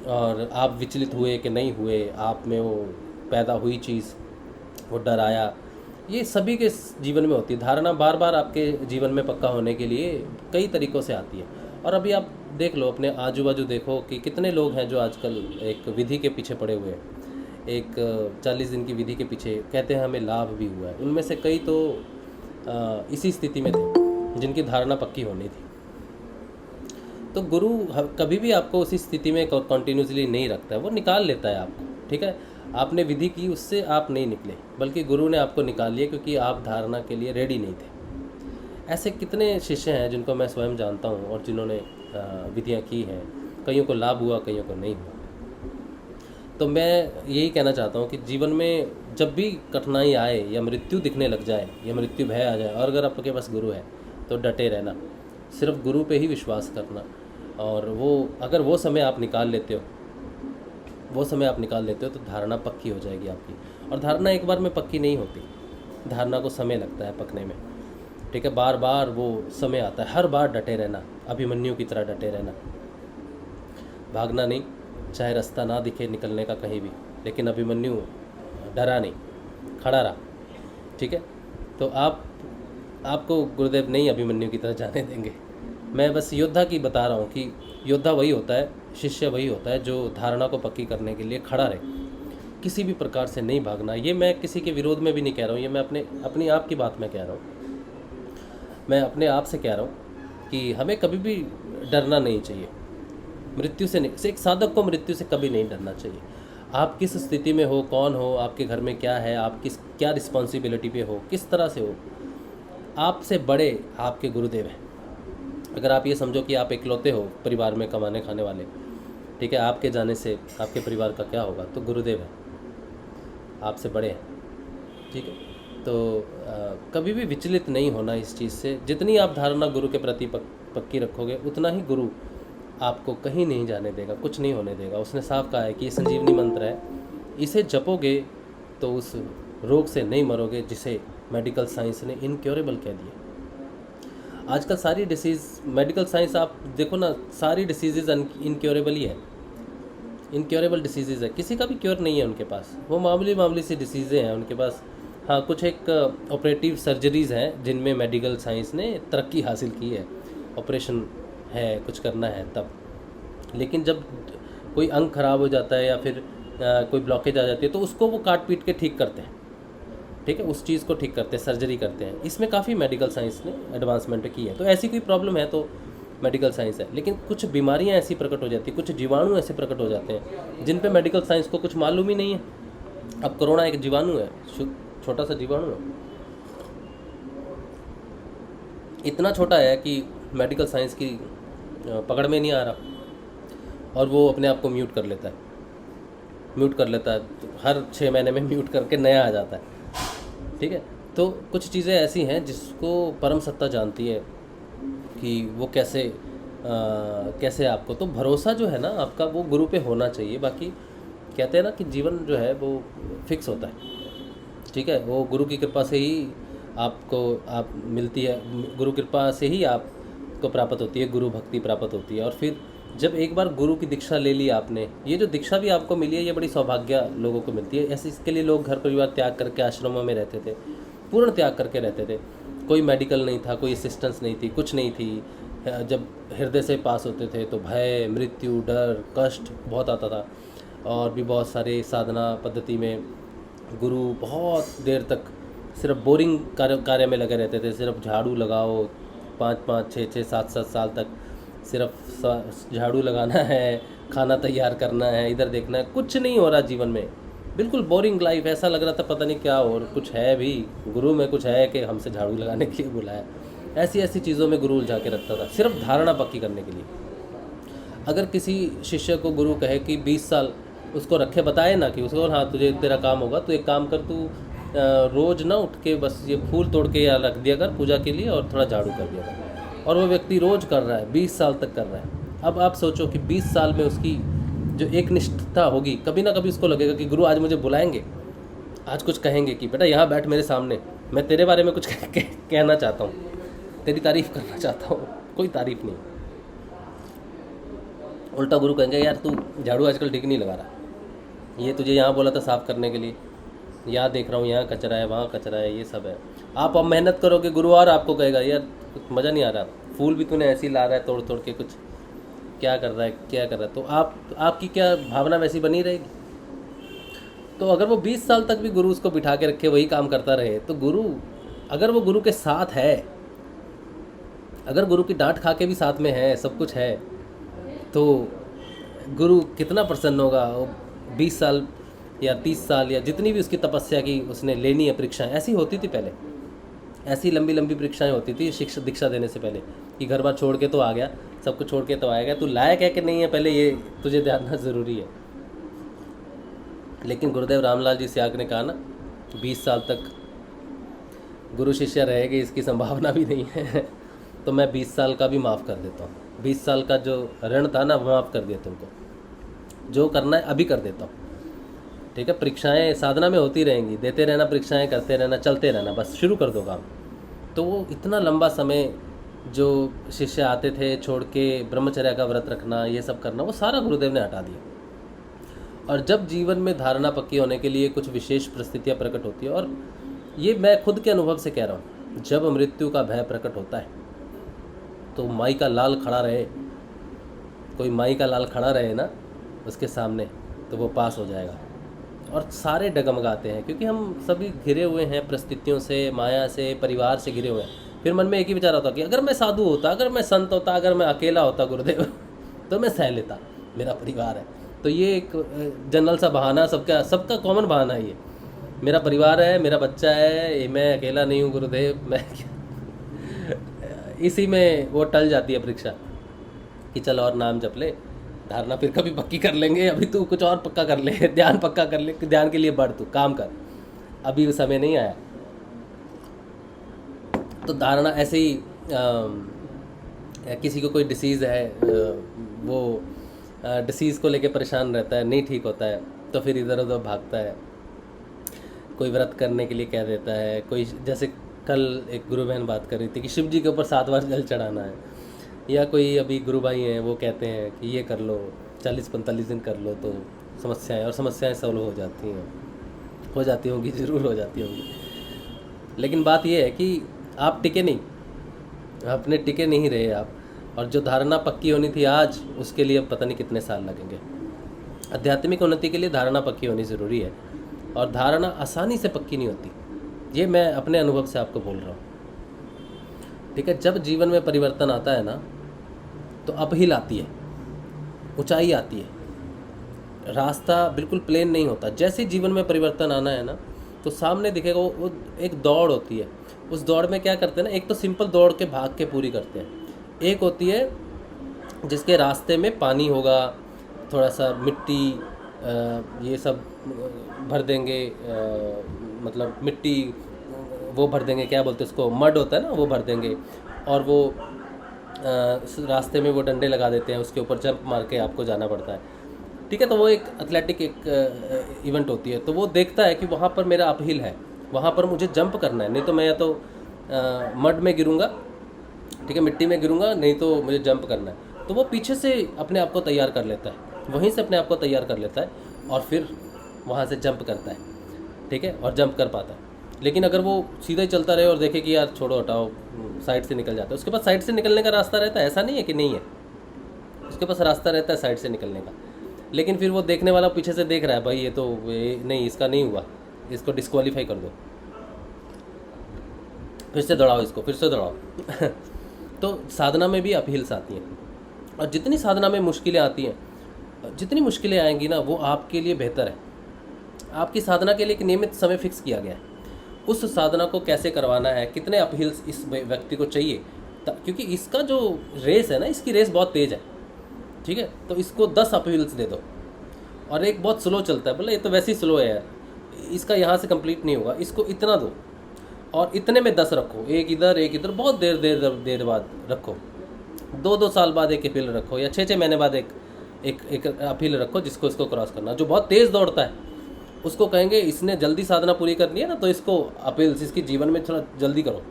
Speaker 2: और आप विचलित हुए कि नहीं हुए, आप में वो पैदा हुई चीज़, वो डर आया, ये सभी के जीवन में होती है। धारणा बार बार आपके जीवन में पक्का होने के लिए कई तरीक़ों से आती है। और अभी आप देख लो, अपने आजू बाजू देखो कि कितने लोग हैं जो आजकल एक विधि के पीछे पड़े हुए हैं, एक 40 दिन की विधि के पीछे, कहते हैं हमें लाभ भी हुआ है। उनमें से कई तो इसी स्थिति में थे जिनकी धारणा पक्की होनी थी। तो गुरु कभी भी आपको उसी स्थिति में कॉन्टिन्यूसली नहीं रखता है, वो निकाल लेता है आपको। ठीक है, आपने विधि की, उससे आप नहीं निकले, बल्कि गुरु ने आपको निकाल लिया क्योंकि आप धारणा के लिए रेडी नहीं थे। ऐसे कितने शिष्य हैं जिनको मैं स्वयं जानता हूँ और जिन्होंने विधियाँ की हैं, कईयों को लाभ हुआ, कईयों को नहीं हुआ। तो मैं यही कहना चाहता हूँ कि जीवन में जब भी कठिनाई आए, या मृत्यु दिखने लग जाए, या मृत्यु भय आ जाए, और अगर आपके पास गुरु है तो डटे रहना, सिर्फ गुरु पे ही विश्वास करना। और अगर वो समय आप निकाल लेते हो तो धारणा पक्की हो जाएगी आपकी। और धारणा एक बार में पक्की नहीं होती, धारणा को समय लगता है पकने में। ठीक है, बार बार वो समय आता है, हर बार डटे रहना, अभिमन्यु की तरह डटे रहना, भागना नहीं, चाहे रास्ता ना दिखे निकलने का कहीं भी, लेकिन अभिमन्यु डरा नहीं, खड़ा रहा। ठीक है, तो आपको गुरुदेव नहीं अभिमन्यु की तरह जाने देंगे। मैं बस योद्धा की बता रहा हूँ कि योद्धा वही होता है, शिष्य वही होता है जो धारणा को पक्की करने के लिए खड़ा रहे, किसी भी प्रकार से नहीं भागना। ये मैं किसी के विरोध में भी नहीं कह रहा हूँ, ये मैं अपनी आप की बात में कह रहा हूँ। मैं अपने आप से कह रहा हूँ कि हमें कभी भी डरना नहीं चाहिए, मृत्यु से नहीं। एक साधक को मृत्यु से कभी नहीं डरना चाहिए। आप किस स्थिति में हो, कौन हो, आपके घर में क्या है, आप क्या रिस्पॉन्सिबिलिटी पे हो, किस तरह से हो, आपसे बड़े आपके गुरुदेव हैं। अगर आप ये समझो कि आप इकलौते हो परिवार में कमाने खाने वाले, ठीक है, आपके जाने से आपके परिवार का क्या होगा, तो गुरुदेव है, आपसे बड़े हैं। ठीक है, तो कभी भी विचलित नहीं होना इस चीज़ से। जितनी आप धारणा गुरु के प्रति पक्की रखोगे उतना ही गुरु आपको कहीं नहीं जाने देगा, कुछ नहीं होने देगा। उसने साफ कहा है कि ये संजीवनी मंत्र है, इसे जपोगे तो उस रोग से नहीं मरोगे जिसे मेडिकल साइंस ने इनक्योरेबल कह दिया। आजकल सारी डिसीज़ मेडिकल साइंस आप देखो ना, सारी डिसीज़ इनक्योरेबल ही है, इनक्योरेबल डिसीज़ है, किसी का भी क्योर नहीं है उनके पास। वो मामूली सी डिसीज़ें हैं उनके पास। हाँ, कुछ एक ऑपरेटिव सर्जरीज़ हैं जिनमें मेडिकल साइंस ने तरक्की हासिल की है, ऑपरेशन है, कुछ करना है तब। लेकिन जब कोई अंग खराब हो जाता है या फिर कोई ब्लॉकेज आ जाती है तो उसको वो काट पीट के ठीक करते हैं, ठीक है, उस चीज़ को ठीक करते हैं, सर्जरी करते हैं। इसमें काफ़ी मेडिकल साइंस ने एडवांसमेंट की है। तो ऐसी कोई प्रॉब्लम है तो मेडिकल साइंस है। लेकिन कुछ बीमारियां ऐसी प्रकट हो जाती है, कुछ जीवाणु ऐसे प्रकट हो जाते हैं जिन पे मेडिकल साइंस को कुछ मालूम ही नहीं है। अब कोरोना एक जीवाणु है, छोटा सा जीवाणु है, इतना छोटा है कि मेडिकल साइंस की पकड़ में नहीं आ रहा, और वो अपने आप को म्यूट कर लेता है, हर 6 महीने में म्यूट करके नया आ जाता है, ठीक है। तो कुछ चीज़ें ऐसी हैं जिसको परम सत्ता जानती है कि वो कैसे आपको, तो भरोसा जो है ना आपका वो गुरु पे होना चाहिए। बाकी कहते हैं ना कि जीवन जो है वो फिक्स होता है, ठीक है, वो गुरु की कृपा से ही आप मिलती है, गुरु कृपा से ही आपको प्राप्त होती है, गुरु भक्ति प्राप्त होती है। और फिर जब एक बार गुरु की दीक्षा ले ली आपने, ये जो दीक्षा भी आपको मिली है ये बड़ी सौभाग्य लोगों को मिलती है। ऐसे इसके लिए लोग घर परिवार त्याग करके आश्रमों में रहते थे, पूर्ण त्याग करके रहते थे। कोई मेडिकल नहीं था, कोई असिस्टेंस नहीं थी, कुछ नहीं थी। जब हृदय से पास होते थे तो भय, मृत्यु, डर, कष्ट बहुत आता था। और भी बहुत सारे साधना पद्धति में गुरु बहुत देर तक सिर्फ बोरिंग कार्य में लगे रहते थे। सिर्फ झाड़ू लगाओ, 5-5, 6-6, 7-7 साल तक सिर्फ झाड़ू लगाना है, खाना तैयार करना है, इधर देखना है, कुछ नहीं हो रहा जीवन में, बिल्कुल बोरिंग लाइफ। ऐसा लग रहा था पता नहीं क्या, और कुछ है भी गुरु में, कुछ है कि हमसे झाड़ू लगाने के लिए बुलाया। ऐसी चीज़ों में गुरु उलझा के रखता था, सिर्फ धारणा पक्की करने के लिए। अगर किसी शिष्य को गुरु कहे कि 20 साल उसको रखे, बताए ना कि उसको, हाँ तुझे तेरा काम होगा, तो एक काम कर, तू रोज़ ना उठ के बस ये फूल तोड़ के या रख दिया कर पूजा के लिए, और थोड़ा झाड़ू कर दिया कर। और वो व्यक्ति रोज़ कर रहा है, 20 साल तक कर रहा है। अब आप सोचो कि 20 साल में उसकी जो एक निष्ठता होगी, कभी ना कभी उसको लगेगा कि गुरु आज मुझे बुलाएंगे, आज कुछ कहेंगे कि बेटा यहाँ बैठ मेरे सामने, मैं तेरे बारे में कुछ कहना चाहता हूँ, तेरी तारीफ़ करना चाहता हूँ। कोई तारीफ़ नहीं, उल्टा गुरु कहेंगे यार तू झाड़ू आजकल ठीक नहीं लगा रहा, ये तुझे यहाँ बोला था साफ़ करने के लिए, यहाँ देख रहा हूँ यहाँ कचरा है, वहाँ कचरा है, ये सब है। आप अब मेहनत करोगे, गुरु और आपको कहेगा यार कुछ मज़ा नहीं आ रहा, फूल भी तूने ऐसे ही ला रहा है तोड़ के, कुछ क्या कर रहा है। तो आपकी क्या भावना वैसी बनी रहेगी। तो अगर वो 20 साल तक भी गुरु उसको बिठा के रखे, वही काम करता रहे, तो गुरु, अगर वो गुरु के साथ है, अगर गुरु की डांट खा के भी साथ में है, सब कुछ है, तो गुरु कितना प्रसन्न होगा। 20 साल या 30 साल या जितनी भी उसकी तपस्या की उसने लेनी है परीक्षाएं, ऐसी होती थी पहले, ऐसी लंबी परीक्षाएं होती थी शिक्षा दीक्षा देने से पहले, कि घर बार छोड़ के तो आ गया, सब कुछ छोड़ के तो आएगा, तू लायक है कि नहीं है, पहले ये तुझे जानना ज़रूरी है। लेकिन गुरुदेव रामलाल जी सियाग ने कहा ना, 20 साल तक गुरु शिष्य रहेगी इसकी संभावना भी नहीं है, तो मैं 20 साल का भी माफ़ कर देता हूँ। 20 साल का जो ऋण था ना, माफ़ कर दिया तुमको, जो करना है अभी कर देता हूँ, ठीक है। परीक्षाएं साधना में होती रहेंगी, देते रहना, परीक्षाएं करते रहना, चलते रहना, बस शुरू कर दो काम। तो वो इतना लंबा समय जो शिष्य आते थे छोड़ के ब्रह्मचर्य का व्रत रखना, ये सब करना, वो सारा गुरुदेव ने हटा दिया। और जब जीवन में धारणा पक्की होने के लिए कुछ विशेष परिस्थितियाँ प्रकट होती है, और ये मैं खुद के अनुभव से कह रहा हूँ, जब मृत्यु का भय प्रकट होता है तो माई का लाल खड़ा रहे, कोई माई का लाल खड़ा रहे ना उसके सामने, तो वो पास हो जाएगा। और सारे डगमगाते हैं, क्योंकि हम सभी घिरे हुए हैं परिस्थितियों से, माया से, परिवार से घिरे हुए हैं। फिर मन में एक ही विचार होता कि अगर मैं साधु होता, अगर मैं संत होता, अगर मैं अकेला होता गुरुदेव, तो मैं सह लेता, मेरा परिवार है। तो ये एक जनरल सा बहाना, सबका कॉमन बहाना है ये, मेरा परिवार है, मेरा बच्चा है, मैं अकेला नहीं हूँ गुरुदेव, मैं इसी में वो टल जाती है परीक्षा कि चल और नाम जप ले, धारणा फिर कभी पक्की कर लेंगे, अभी तू कुछ और पक्का कर ले, ध्यान पक्का कर ले, ध्यान के लिए बढ़, तू काम कर, अभी वो समय नहीं आया। तो धारणा ऐसे ही किसी को कोई डिसीज़ है, वो डिसीज़ को लेके परेशान रहता है, नहीं ठीक होता है, तो फिर इधर उधर भागता है, कोई व्रत करने के लिए कह देता है, कोई जैसे कल एक गुरु बहन बात कर रही थी कि शिव जी के ऊपर 7 बार जल चढ़ाना है, या कोई अभी गुरु भाई हैं वो कहते हैं कि ये कर लो 40-45 दिन कर लो तो समस्याएं सॉल्व हो जाती होंगी, ज़रूर हो जाती होंगी। लेकिन बात ये है कि आप टिके नहीं, अपने टिके नहीं रहे आप, और जो धारणा पक्की होनी थी आज, उसके लिए अब पता नहीं कितने साल लगेंगे। आध्यात्मिक उन्नति के लिए धारणा पक्की होनी ज़रूरी है, और धारणा आसानी से पक्की नहीं होती, ये मैं अपने अनुभव से आपको बोल रहा हूँ। ठीक है, जब जीवन में परिवर्तन आता है ना, तो अपहिल आती है, ऊंचाई आती है, रास्ता बिल्कुल प्लेन नहीं होता। जैसे जीवन में परिवर्तन आना है ना, तो सामने दिखेगा वो एक दौड़ होती है। उस दौड़ में क्या करते हैं ना, एक तो सिंपल दौड़ के भाग के पूरी करते हैं, एक होती है जिसके रास्ते में पानी होगा, थोड़ा सा मिट्टी, ये सब भर देंगे, मतलब मिट्टी वो भर देंगे, क्या बोलते हैं उसको, मड होता है ना, वो भर देंगे, और वो रास्ते में वो डंडे लगा देते हैं, उसके ऊपर जंप मार के आपको जाना पड़ता है। ठीक है, तो वो एक एथलेटिक एक इवेंट होती है। तो वो देखता है कि वहाँ पर मेरा अपहिल है, वहाँ पर मुझे जंप करना है, नहीं तो मैं या तो मड में गिरूँगा, ठीक है, मिट्टी में गिरूँगा, नहीं तो मुझे जंप करना है। तो वो पीछे से अपने आप को तैयार कर लेता है, वहीं से अपने आप को तैयार कर लेता है, और फिर वहाँ से जंप करता है, ठीक है, और जंप कर पाता है। लेकिन अगर वो सीधा ही चलता रहे और देखे कि यार छोड़ो हटाओ, साइड से निकल जाता है, उसके पास साइड से निकलने का रास्ता रहता है, ऐसा नहीं है कि नहीं है, उसके पास रास्ता रहता है साइड से निकलने का। लेकिन फिर वो देखने वाला पीछे से देख रहा है, भाई ये तो नहीं, इसका नहीं हुआ, इसको डिस्क्वालीफाई कर दो, फिर से दौड़ाओ इसको, फिर से दौड़ाओ। तो साधना में भी अपहिल्स आती हैं, और जितनी साधना में मुश्किलें आती हैं, जितनी मुश्किलें आएंगी ना, वो आपके लिए बेहतर है। आपकी साधना के लिए एक नियमित समय फिक्स किया गया है, उस साधना को कैसे करवाना है, कितने अपहिल्स इस व्यक्ति को चाहिए, क्योंकि इसका जो रेस है ना, इसकी रेस बहुत तेज़ है, ठीक है। तो इसको 10 अपहिल्स दे दो, और एक बहुत स्लो चलता है, बोले ये तो वैसे ही स्लो है यार, इसका यहाँ से कंप्लीट नहीं होगा, इसको इतना दो, और इतने में 10 रखो, एक इधर, बहुत देर बाद रखो, 2 साल बाद एक अपील रखो, या 6 महीने बाद एक अपील रखो, जिसको इसको क्रॉस करना। जो बहुत तेज़ दौड़ता है उसको कहेंगे इसने जल्दी साधना पूरी करनी है ना, तो इसको अपील्स इसकी जीवन में थोड़ा जल्दी करो,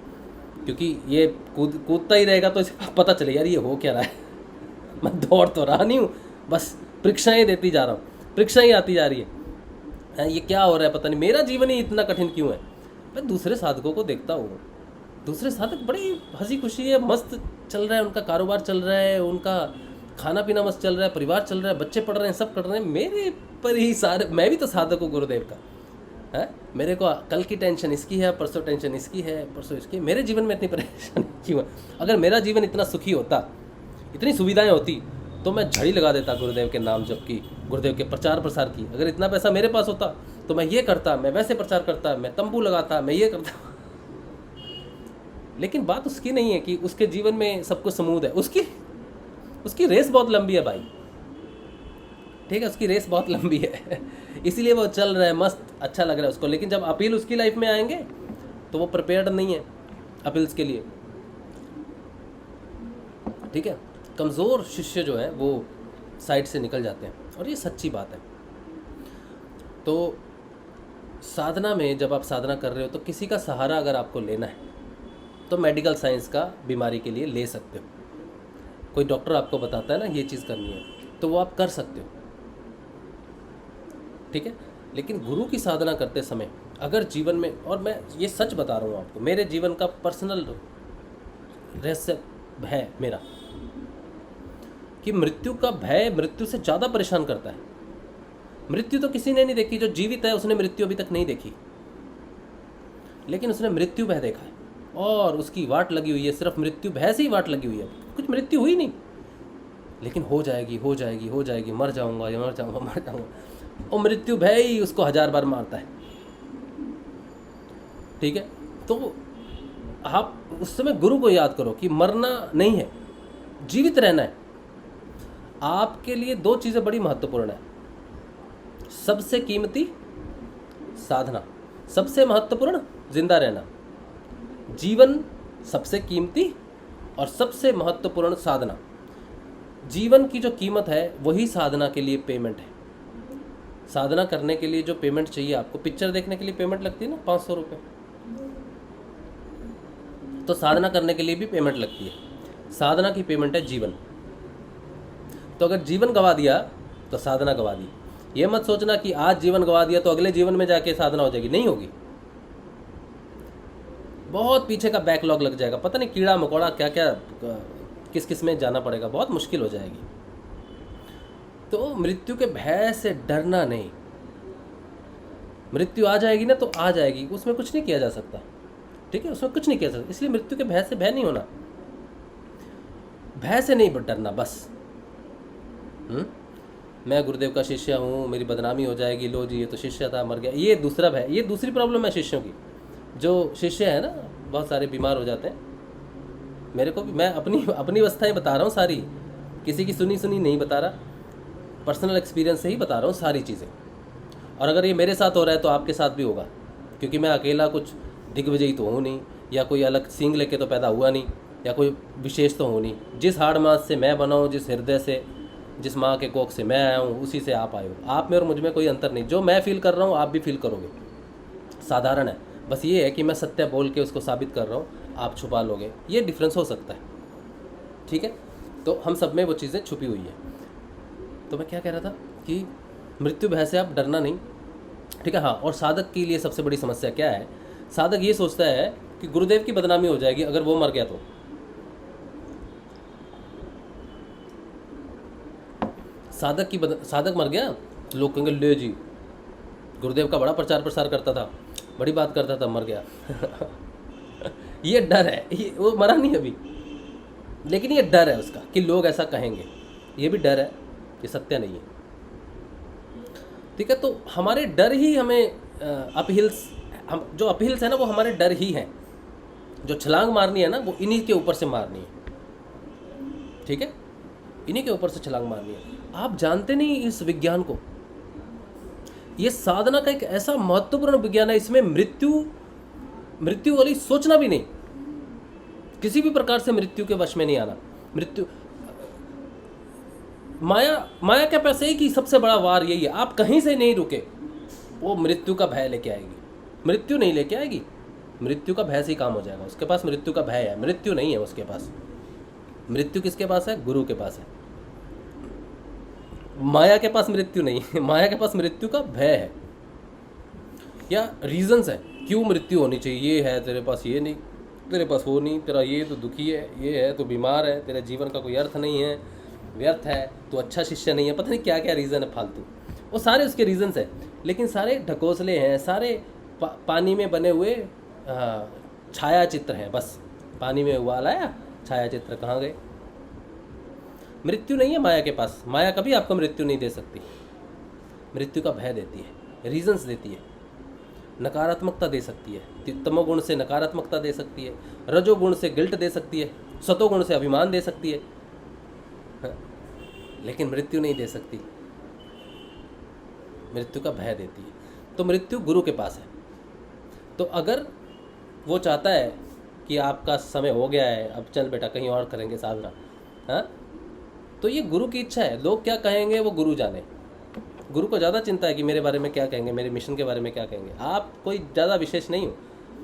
Speaker 2: क्योंकि ये कूदता ही रहेगा तो इसे पता चले यार ये हो क्या रहा है, मैं दौड़ तो रहा नहीं हूँ, बस परीक्षाएँ देती जा रहा हूँ, परीक्षाएँ आती जा रही है, ये क्या हो रहा है पता नहीं, मेरा जीवन ही इतना कठिन क्यों है। मैं दूसरे साधकों को देखता हूँ, दूसरे साधक बड़ी हंसी खुशी है, मस्त चल रहा है, उनका कारोबार चल रहा है, उनका खाना पीना मस्त चल रहा है, परिवार चल रहा है, बच्चे पढ़ रहे हैं, सब कर रहे हैं, मेरे पर ही सारे, मैं भी तो साधक हूँ गुरुदेव का है, मेरे को कल की टेंशन इसकी है, परसों टेंशन इसकी है, परसों इसकी, मेरे जीवन में इतनी परेशानी क्यों है। अगर मेरा जीवन इतना सुखी होता, इतनी सुविधाएं होती, तो मैं झड़ी लगा देता गुरुदेव के नाम जप की, गुरुदेव के प्रचार प्रसार की। अगर इतना पैसा मेरे पास होता तो मैं ये करता, मैं वैसे प्रचार करता, मैं तंबू लगाता, मैं ये करता। लेकिन बात उसकी नहीं है कि उसके जीवन में सब कुछ स्मूथ है, उसकी रेस बहुत लंबी है भाई, ठीक है, उसकी रेस बहुत लंबी है, इसीलिए वो चल रहा है, मस्त अच्छा लग रहा है उसको। लेकिन जब अपील उसकी लाइफ में आएंगे तो वो प्रिपेयर्ड नहीं है अपील्स के लिए, ठीक है। कमज़ोर शिष्य जो है वो साइड से निकल जाते हैं, और ये सच्ची बात है। तो साधना में जब आप साधना कर रहे हो, तो किसी का सहारा अगर आपको लेना है तो मेडिकल साइंस का बीमारी के लिए ले सकते हो। कोई डॉक्टर आपको बताता है ना ये चीज़ करनी है, तो वो आप कर सकते हो, ठीक है। लेकिन गुरु की साधना करते समय अगर जीवन में, और मैं ये सच बता रहा हूँ आपको, मेरे जीवन का पर्सनल रहस्य है मेरा, कि मृत्यु का भय मृत्यु से ज़्यादा परेशान करता है। मृत्यु तो किसी ने नहीं देखी, जो जीवित है उसने मृत्यु अभी तक नहीं देखी, लेकिन उसने मृत्यु भय देखा है, और उसकी वाट लगी हुई है, सिर्फ मृत्यु भय से ही वाट लगी हुई है, कुछ मृत्यु हुई नहीं, लेकिन हो जाएगी, मर जाऊंगा, और मृत्यु भय ही उसको 1000 बार मारता है, ठीक है। तो आप उस समय गुरु को याद करो कि मरना नहीं है, जीवित रहना है। आपके लिए 2 चीज़ें बड़ी महत्वपूर्ण है, सबसे कीमती साधना, सबसे महत्वपूर्ण जिंदा रहना। जीवन सबसे कीमती और सबसे महत्वपूर्ण साधना, जीवन की जो कीमत है वही साधना के लिए पेमेंट है। साधना करने के लिए जो पेमेंट चाहिए आपको, पिक्चर देखने के लिए पेमेंट लगती है ना 500 रुपये, तो साधना करने के लिए भी पेमेंट लगती है। साधना की पेमेंट है जीवन। तो अगर जीवन गवा दिया तो साधना गवा दी। ये मत सोचना कि आज जीवन गवा दिया तो अगले जीवन में जाके साधना हो जाएगी, नहीं होगी। बहुत पीछे का बैकलॉग लग जाएगा, पता नहीं कीड़ा मकोड़ा क्या क्या किस किस में जाना पड़ेगा, बहुत मुश्किल हो जाएगी। तो मृत्यु के भय से डरना नहीं। मृत्यु आ जाएगी ना तो आ जाएगी, उसमें कुछ नहीं किया जा सकता, ठीक है, उसमें कुछ नहीं किया जा सकता। इसलिए मृत्यु के भय से भय नहीं होना, भय से नहीं डरना बस। मैं गुरुदेव का शिष्य हूँ, मेरी बदनामी हो जाएगी, लो जी ये तो शिष्य था मर गया, ये दूसरा भय, ये दूसरी प्रॉब्लम है शिष्यों की। जो शिष्य है ना बहुत सारे बीमार हो जाते हैं। मेरे को भी, मैं अपनी अवस्थाएं बता रहा हूँ सारी, किसी की सुनी नहीं बता रहा, पर्सनल एक्सपीरियंस से ही बता रहा हूँ सारी चीज़ें। और अगर ये मेरे साथ हो रहा है तो आपके साथ भी होगा, क्योंकि मैं अकेला कुछ दिग्विजयी तो हूँ नहीं, या कोई अलग सींग लेके तो पैदा हुआ नहीं, या कोई विशेष तो हूँ नहीं। जिस हाड़ मांस से मैं बना हूँ, जिस हृदय से, जिस माँ के कोख से मैं आया हूँ, उसी से आप आए हो। आप में और मुझ में कोई अंतर नहीं, जो मैं फील कर रहा हूँ आप भी फील करोगे, साधारण है। बस ये है कि मैं सत्य बोल के उसको साबित कर रहा हूँ, आप छुपा लोगे, ये डिफरेंस हो सकता है, ठीक है। तो हम सब में वो चीज़ें छुपी हुई है। तो मैं क्या कह रहा था कि मृत्यु भय से आप डरना नहीं, ठीक है। हाँ, और साधक के लिए सबसे बड़ी समस्या क्या है, साधक ये सोचता है कि गुरुदेव की बदनामी हो जाएगी अगर वो मर गया तो। साधक मर गया तो लोग कहेंगे ले जी गुरुदेव का बड़ा प्रचार प्रसार करता था, बड़ी बात करता था, मर गया। ये डर है, ये वो मरा नहीं अभी, लेकिन ये डर है उसका कि लोग ऐसा कहेंगे, ये भी डर है, ये सत्य नहीं है, ठीक है। तो हमारे डर ही हमें अपहिल्स, हम जो अपहिल्स है ना वो हमारे डर ही हैं। जो छलांग मारनी है ना वो इन्हीं के ऊपर से मारनी है, ठीक है, इन्हीं के ऊपर से छलांग मारनी है। आप जानते नहीं इस विज्ञान को, ये साधना का एक ऐसा महत्वपूर्ण विज्ञान है, इसमें मृत्यु वाली सोचना भी नहीं, किसी भी प्रकार से मृत्यु के वश में नहीं आना। मृत्यु माया के पास एक ही सबसे बड़ा वार यही है, आप कहीं से नहीं रुके वो मृत्यु का भय लेके आएगी। मृत्यु नहीं लेके आएगी, मृत्यु का भय से ही काम हो जाएगा। उसके पास मृत्यु का भय है, मृत्यु नहीं है उसके पास। मृत्यु किसके पास है? गुरु के पास है। माया के पास मृत्यु नहीं है, माया के पास मृत्यु का भय है या रीजंस है क्यों मृत्यु होनी चाहिए। ये है तेरे पास, ये नहीं, तेरे पास वो नहीं, तेरा ये तो दुखी है, ये है तो बीमार है, तेरे जीवन का कोई अर्थ नहीं है, व्यर्थ है, तो अच्छा शिष्य नहीं है, पता नहीं क्या क्या रीज़न है फालतू, वो सारे उसके रीजंस हैं। लेकिन सारे ढकोसले हैं, सारे पानी में बने हुए छाया चित्र हैं। बस पानी में उबाल आया, छाया चित्र कहाँ गए। मृत्यु नहीं है माया के पास। माया कभी आपको मृत्यु नहीं दे सकती, मृत्यु का भय देती है, रीजंस देती है, नकारात्मकता दे सकती है। तमोगुण से नकारात्मकता दे सकती है, रजोगुण से गिल्ट दे सकती है, सतोगुण से अभिमान दे सकती है, लेकिन मृत्यु नहीं दे सकती, मृत्यु का भय देती है। तो मृत्यु गुरु के पास है। तो अगर वो चाहता है कि आपका समय हो गया है, अब चल बेटा कहीं और करेंगे साधना, हाँ, तो ये गुरु की इच्छा है। लोग क्या कहेंगे वो गुरु जाने, गुरु को ज़्यादा चिंता है कि मेरे बारे में क्या कहेंगे, मेरे मिशन के बारे में क्या कहेंगे। आप कोई ज़्यादा विशेष नहीं हो,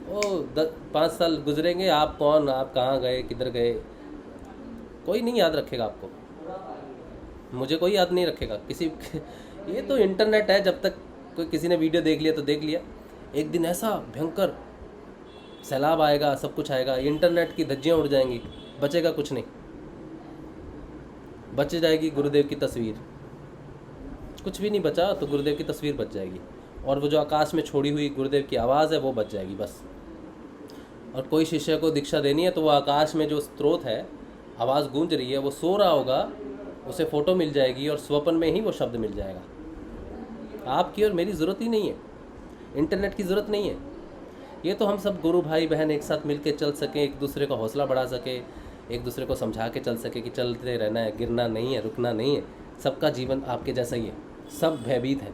Speaker 2: वो 5 साल गुजरेंगे, आप कौन, आप कहाँ गए, किधर गए, कोई नहीं याद रखेगा आपको, मुझे कोई याद नहीं रखेगा किसी। ये तो इंटरनेट है, जब तक कोई किसी ने वीडियो देख लिया तो देख लिया, एक दिन ऐसा भयंकर सैलाब आएगा, सब कुछ आएगा, इंटरनेट की धज्जियाँ उड़ जाएंगी, बचेगा कुछ नहीं, बच जाएगी गुरुदेव की तस्वीर, कुछ भी नहीं बचा तो गुरुदेव की तस्वीर बच जाएगी, और वो जो आकाश में छोड़ी हुई गुरुदेव की आवाज़ है वो बच जाएगी बस। और कोई शिष्य को दीक्षा देनी है तो वो आकाश में जो स्रोत है, आवाज़ गूंज रही है, वो सो रहा होगा, उसे फ़ोटो मिल जाएगी और स्वप्न में ही वो शब्द मिल जाएगा। आपकी और मेरी ज़रूरत ही नहीं है, इंटरनेट की ज़रूरत नहीं है। ये तो हम सब गुरु भाई बहन एक साथ मिल के चल सकें, एक दूसरे का हौसला बढ़ा सके, एक दूसरे को समझा के चल सके कि चलते रहना है, गिरना नहीं है, रुकना नहीं है। सबका जीवन आपके जैसा ही है, सब भयभीत है,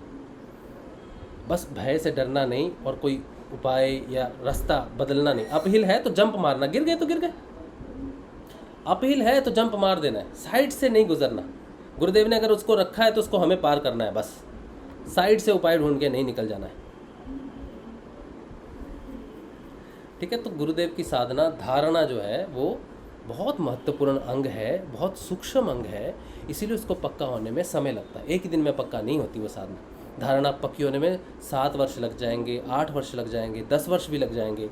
Speaker 2: बस भय से डरना नहीं। और कोई उपाय या रास्ता बदलना नहीं। अपहिल है तो जंप मारना, गिर गए तो गिर गए। अपहिल है तो जंप मार देना है, साइड से नहीं गुजरना। गुरुदेव ने अगर उसको रखा है तो उसको हमें पार करना है, बस साइड से उपाय ढूंढ के नहीं निकल जाना है। ठीक है, तो गुरुदेव की साधना धारणा जो है वो बहुत महत्वपूर्ण अंग है, बहुत सूक्ष्म अंग है, इसीलिए उसको पक्का होने में समय लगता है। एक ही दिन में पक्का नहीं होती वो साधना। धारणा पक्की होने में 7 वर्ष लग जाएंगे, 8 वर्ष लग जाएंगे, 10 वर्ष भी लग जाएंगे,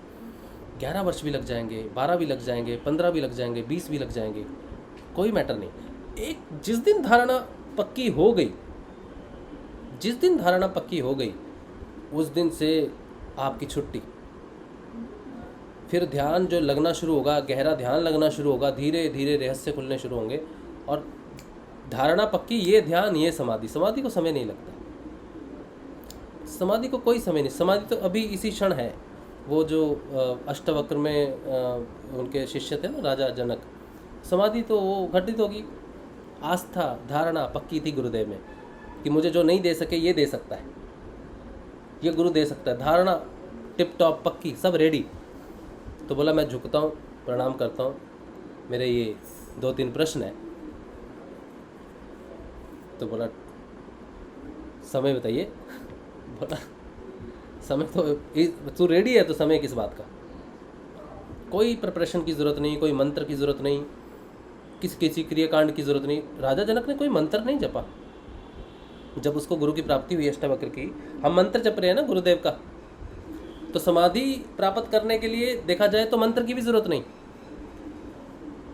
Speaker 2: 11 वर्ष भी लग जाएंगे, 12 भी लग जाएंगे, 15 भी लग जाएंगे, 20 भी लग जाएंगे, कोई मैटर नहीं। एक जिस दिन धारणा पक्की हो गई, जिस दिन धारणा पक्की हो गई उस दिन से आपकी छुट्टी। फिर ध्यान जो लगना शुरू होगा, गहरा ध्यान लगना शुरू होगा, धीरे धीरे रहस्य खुलने शुरू होंगे। और धारणा पक्की, ये ध्यान, ये समाधि। समाधि को समय नहीं लगता, समाधि को कोई समय नहीं। समाधि तो अभी इसी क्षण है। वो जो अष्टवक्र में उनके शिष्य थे ना, राजा जनक, समाधि तो वो घटित होगी। आस्था धारणा पक्की थी गुरुदेव में कि मुझे जो नहीं दे सके ये दे सकता है, ये गुरु दे सकता है। धारणा टिप टॉप पक्की, सब रेडी। तो बोला मैं झुकता हूँ, प्रणाम करता हूँ, मेरे ये 2-3 प्रश्न है। तो बोला समय बताइए। बोला समय तो तू रेडी है तो समय किस बात का। कोई प्रिपरेशन की ज़रूरत नहीं, कोई मंत्र की ज़रूरत नहीं, किसी क्रियाकांड की ज़रूरत नहीं। राजा जनक ने कोई मंत्र नहीं जपा। जब उसको गुरु की प्राप्ति हुई अष्टावक्र की, हम मंत्र जप रहे हैं ना गुरुदेव का, तो समाधि प्राप्त करने के लिए देखा जाए तो मंत्र की भी ज़रूरत नहीं।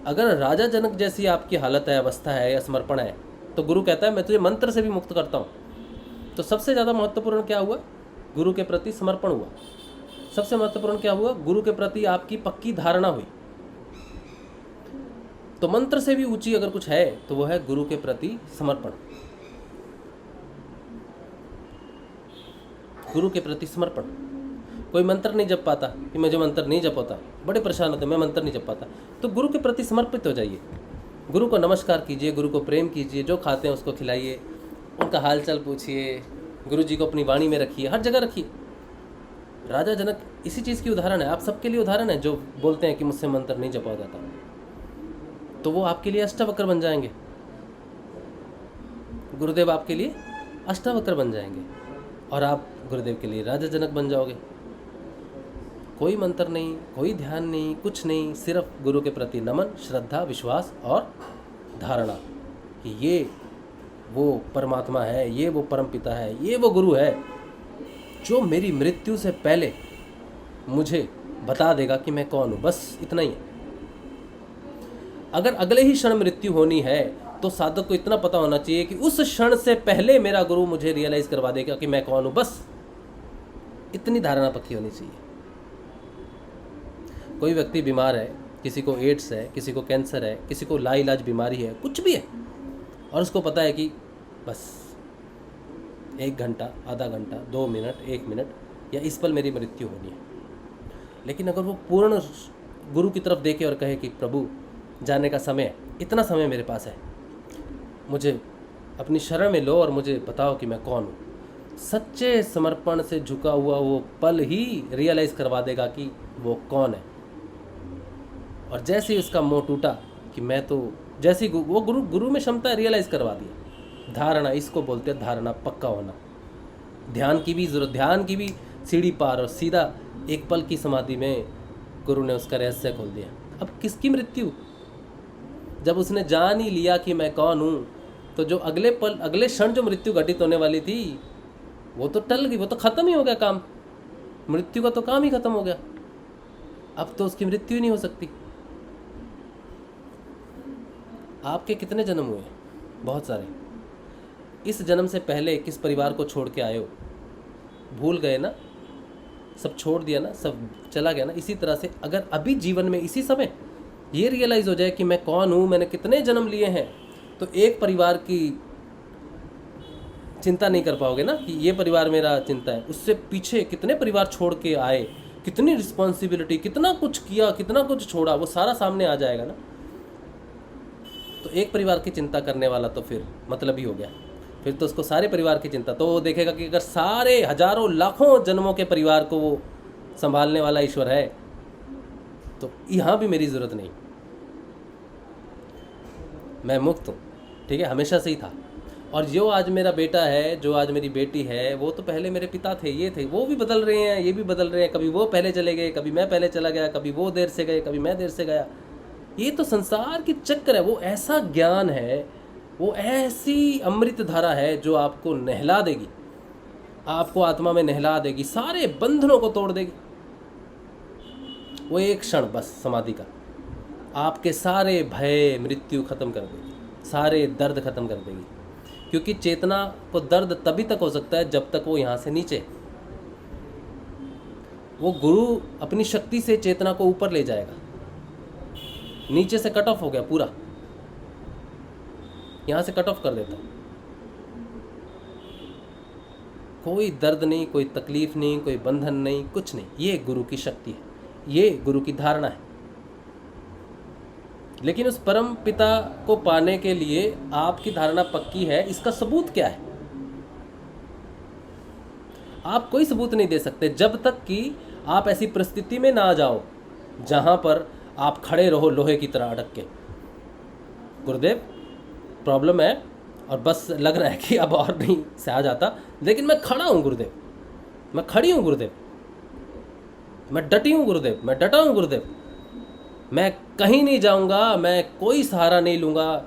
Speaker 2: अगर राजा जनक जैसी आपकी हालत है, अवस्था है या समर्पण है, तो गुरु कहता है मैं तुझे मंत्र से भी मुक्त करता हूँ। तो सबसे ज़्यादा महत्वपूर्ण क्या हुआ? गुरु के प्रति समर्पण हुआ। सबसे महत्वपूर्ण क्या हुआ? गुरु के प्रति आपकी पक्की धारणा हुई। तो मंत्र से भी ऊंची अगर कुछ है तो वो है गुरु के प्रति समर्पण। गुरु के प्रति समर्पण। कोई मंत्र नहीं जप पाता कि मुझे मंत्र नहीं जप होता, बड़े परेशान होते, मैं मंत्र नहीं जप पाता। तो गुरु के प्रति समर्पित हो जाइए, गुरु को नमस्कार कीजिए, गुरु को प्रेम कीजिए, जो खाते हैं उसको खिलाइए, उनका हालचाल पूछिए, गुरु जी को अपनी वाणी में रखिए, हर जगह रखिए। राजा जनक इसी चीज़ की उदाहरण है, आप सबके लिए उदाहरण है। जो बोलते हैं कि मुझसे मंत्र नहीं जपा जाता, तो वो आपके लिए अष्टावक्र बन जाएंगे। गुरुदेव आपके लिए अष्टावक्र बन जाएंगे और आप गुरुदेव के लिए राजा जनक बन जाओगे। कोई मंत्र नहीं, कोई ध्यान नहीं, कुछ नहीं, सिर्फ गुरु के प्रति नमन, श्रद्धा, विश्वास और धारणा कि ये वो परमात्मा है, ये वो परमपिता है, ये वो गुरु है जो मेरी मृत्यु से पहले मुझे बता देगा कि मैं कौन हूँ। बस इतना ही है। अगर अगले ही क्षण मृत्यु होनी है तो साधक को इतना पता होना चाहिए कि उस क्षण से पहले मेरा गुरु मुझे रियलाइज करवा देगा कि मैं कौन हूँ। बस इतनी धारणा पक्की होनी चाहिए। कोई व्यक्ति बीमार है, किसी को एड्स है, किसी को कैंसर है, किसी को लाइलाज बीमारी है, कुछ भी है, और उसको पता है कि बस 1 घंटा, आधा घंटा, 2 मिनट, 1 मिनट या इस पल मेरी मृत्यु होनी है। लेकिन अगर वो पूर्ण गुरु की तरफ देखे और कहे कि प्रभु जाने का समय है, इतना समय मेरे पास है, मुझे अपनी शरण में लो और मुझे बताओ कि मैं कौन हूँ। सच्चे समर्पण से झुका हुआ वो पल ही रियलाइज़ करवा देगा कि वो कौन है। और जैसे ही उसका मोह टूटा कि मैं तो, जैसे वो गुरु में क्षमता रियलाइज़ करवा दिया। धारणा, इसको बोलते हैं धारणा पक्का होना। ध्यान की भी जरूरत, ध्यान की भी सीढ़ी पार, और सीधा एक पल की समाधि में गुरु ने उसका रहस्य खोल दिया। अब किसकी मृत्यु? जब उसने जान ही लिया कि मैं कौन हूँ, तो जो अगले पल, अगले क्षण जो मृत्यु घटित होने वाली थी वो तो टल गई, वो तो खत्म ही हो गया काम। मृत्यु का तो काम ही खत्म हो गया। अब तो उसकी मृत्यु ही नहीं हो सकती। आपके कितने जन्म हुए? बहुत सारे। इस जन्म से पहले किस परिवार को छोड़ के आए हो? भूल गए ना, सब छोड़ दिया ना, सब चला गया ना। इसी तरह से अगर अभी जीवन में इसी समय ये रियलाइज़ हो जाए कि मैं कौन हूँ, मैंने कितने जन्म लिए हैं, तो एक परिवार की चिंता नहीं कर पाओगे ना कि ये परिवार मेरा चिंता है। उससे पीछे कितने परिवार छोड़ के आए, कितनी रिस्पॉन्सिबिलिटी, कितना कुछ किया, कितना कुछ छोड़ा, वो सारा सामने आ जाएगा ना। तो एक परिवार की चिंता करने वाला तो फिर मतलब ही हो गया। फिर तो उसको सारे परिवार की चिंता, तो वो देखेगा कि अगर सारे हजारों लाखों जन्मों के परिवार को वो संभालने वाला ईश्वर है, तो यहाँ भी मेरी ज़रूरत नहीं, मैं मुक्त हूँ, ठीक है, हमेशा से ही था। और जो आज मेरा बेटा है, जो आज मेरी बेटी है, वो तो पहले मेरे पिता थे, ये थे, वो भी बदल रहे हैं, ये भी बदल रहे हैं, कभी वो पहले चले गए, कभी मैं पहले चला गया, कभी वो देर से गए, कभी मैं देर से गया। ये तो संसार की चक्कर है। वो ऐसा ज्ञान है, वो ऐसी अमृत धारा है जो आपको नहला देगी, आपको आत्मा में नहला देगी, सारे बंधनों को तोड़ देगी। वो एक क्षण बस समाधि का आपके सारे भय मृत्यु खत्म कर देगी, सारे दर्द खत्म कर देगी। क्योंकि चेतना को दर्द तभी तक हो सकता है जब तक वो यहाँ से नीचे, वो गुरु अपनी शक्ति से चेतना को ऊपर ले जाएगा। नीचे से कट ऑफ हो गया पूरा, यहाँ से कट ऑफ कर देता, कोई दर्द नहीं, कोई तकलीफ नहीं, कोई बंधन नहीं, कुछ नहीं। ये गुरु की शक्ति है, ये गुरु की धारणा है। लेकिन उस परम पिता को पाने के लिए आपकी धारणा पक्की है, इसका सबूत क्या है? आप कोई सबूत नहीं दे सकते जब तक कि आप ऐसी परिस्थिति में ना आ जाओ जहां पर आप खड़े रहो लोहे की तरह अटक के। गुरुदेव प्रॉब्लम है और बस लग रहा है कि अब और नहीं से आ जाता, लेकिन मैं खड़ा हूं गुरुदेव, मैं खड़ी हूं गुरुदेव, मैं डटी हूं गुरुदेव, मैं डटा हूं गुरुदेव, मैं कहीं नहीं जाऊंगा, मैं कोई सहारा नहीं लूंगा,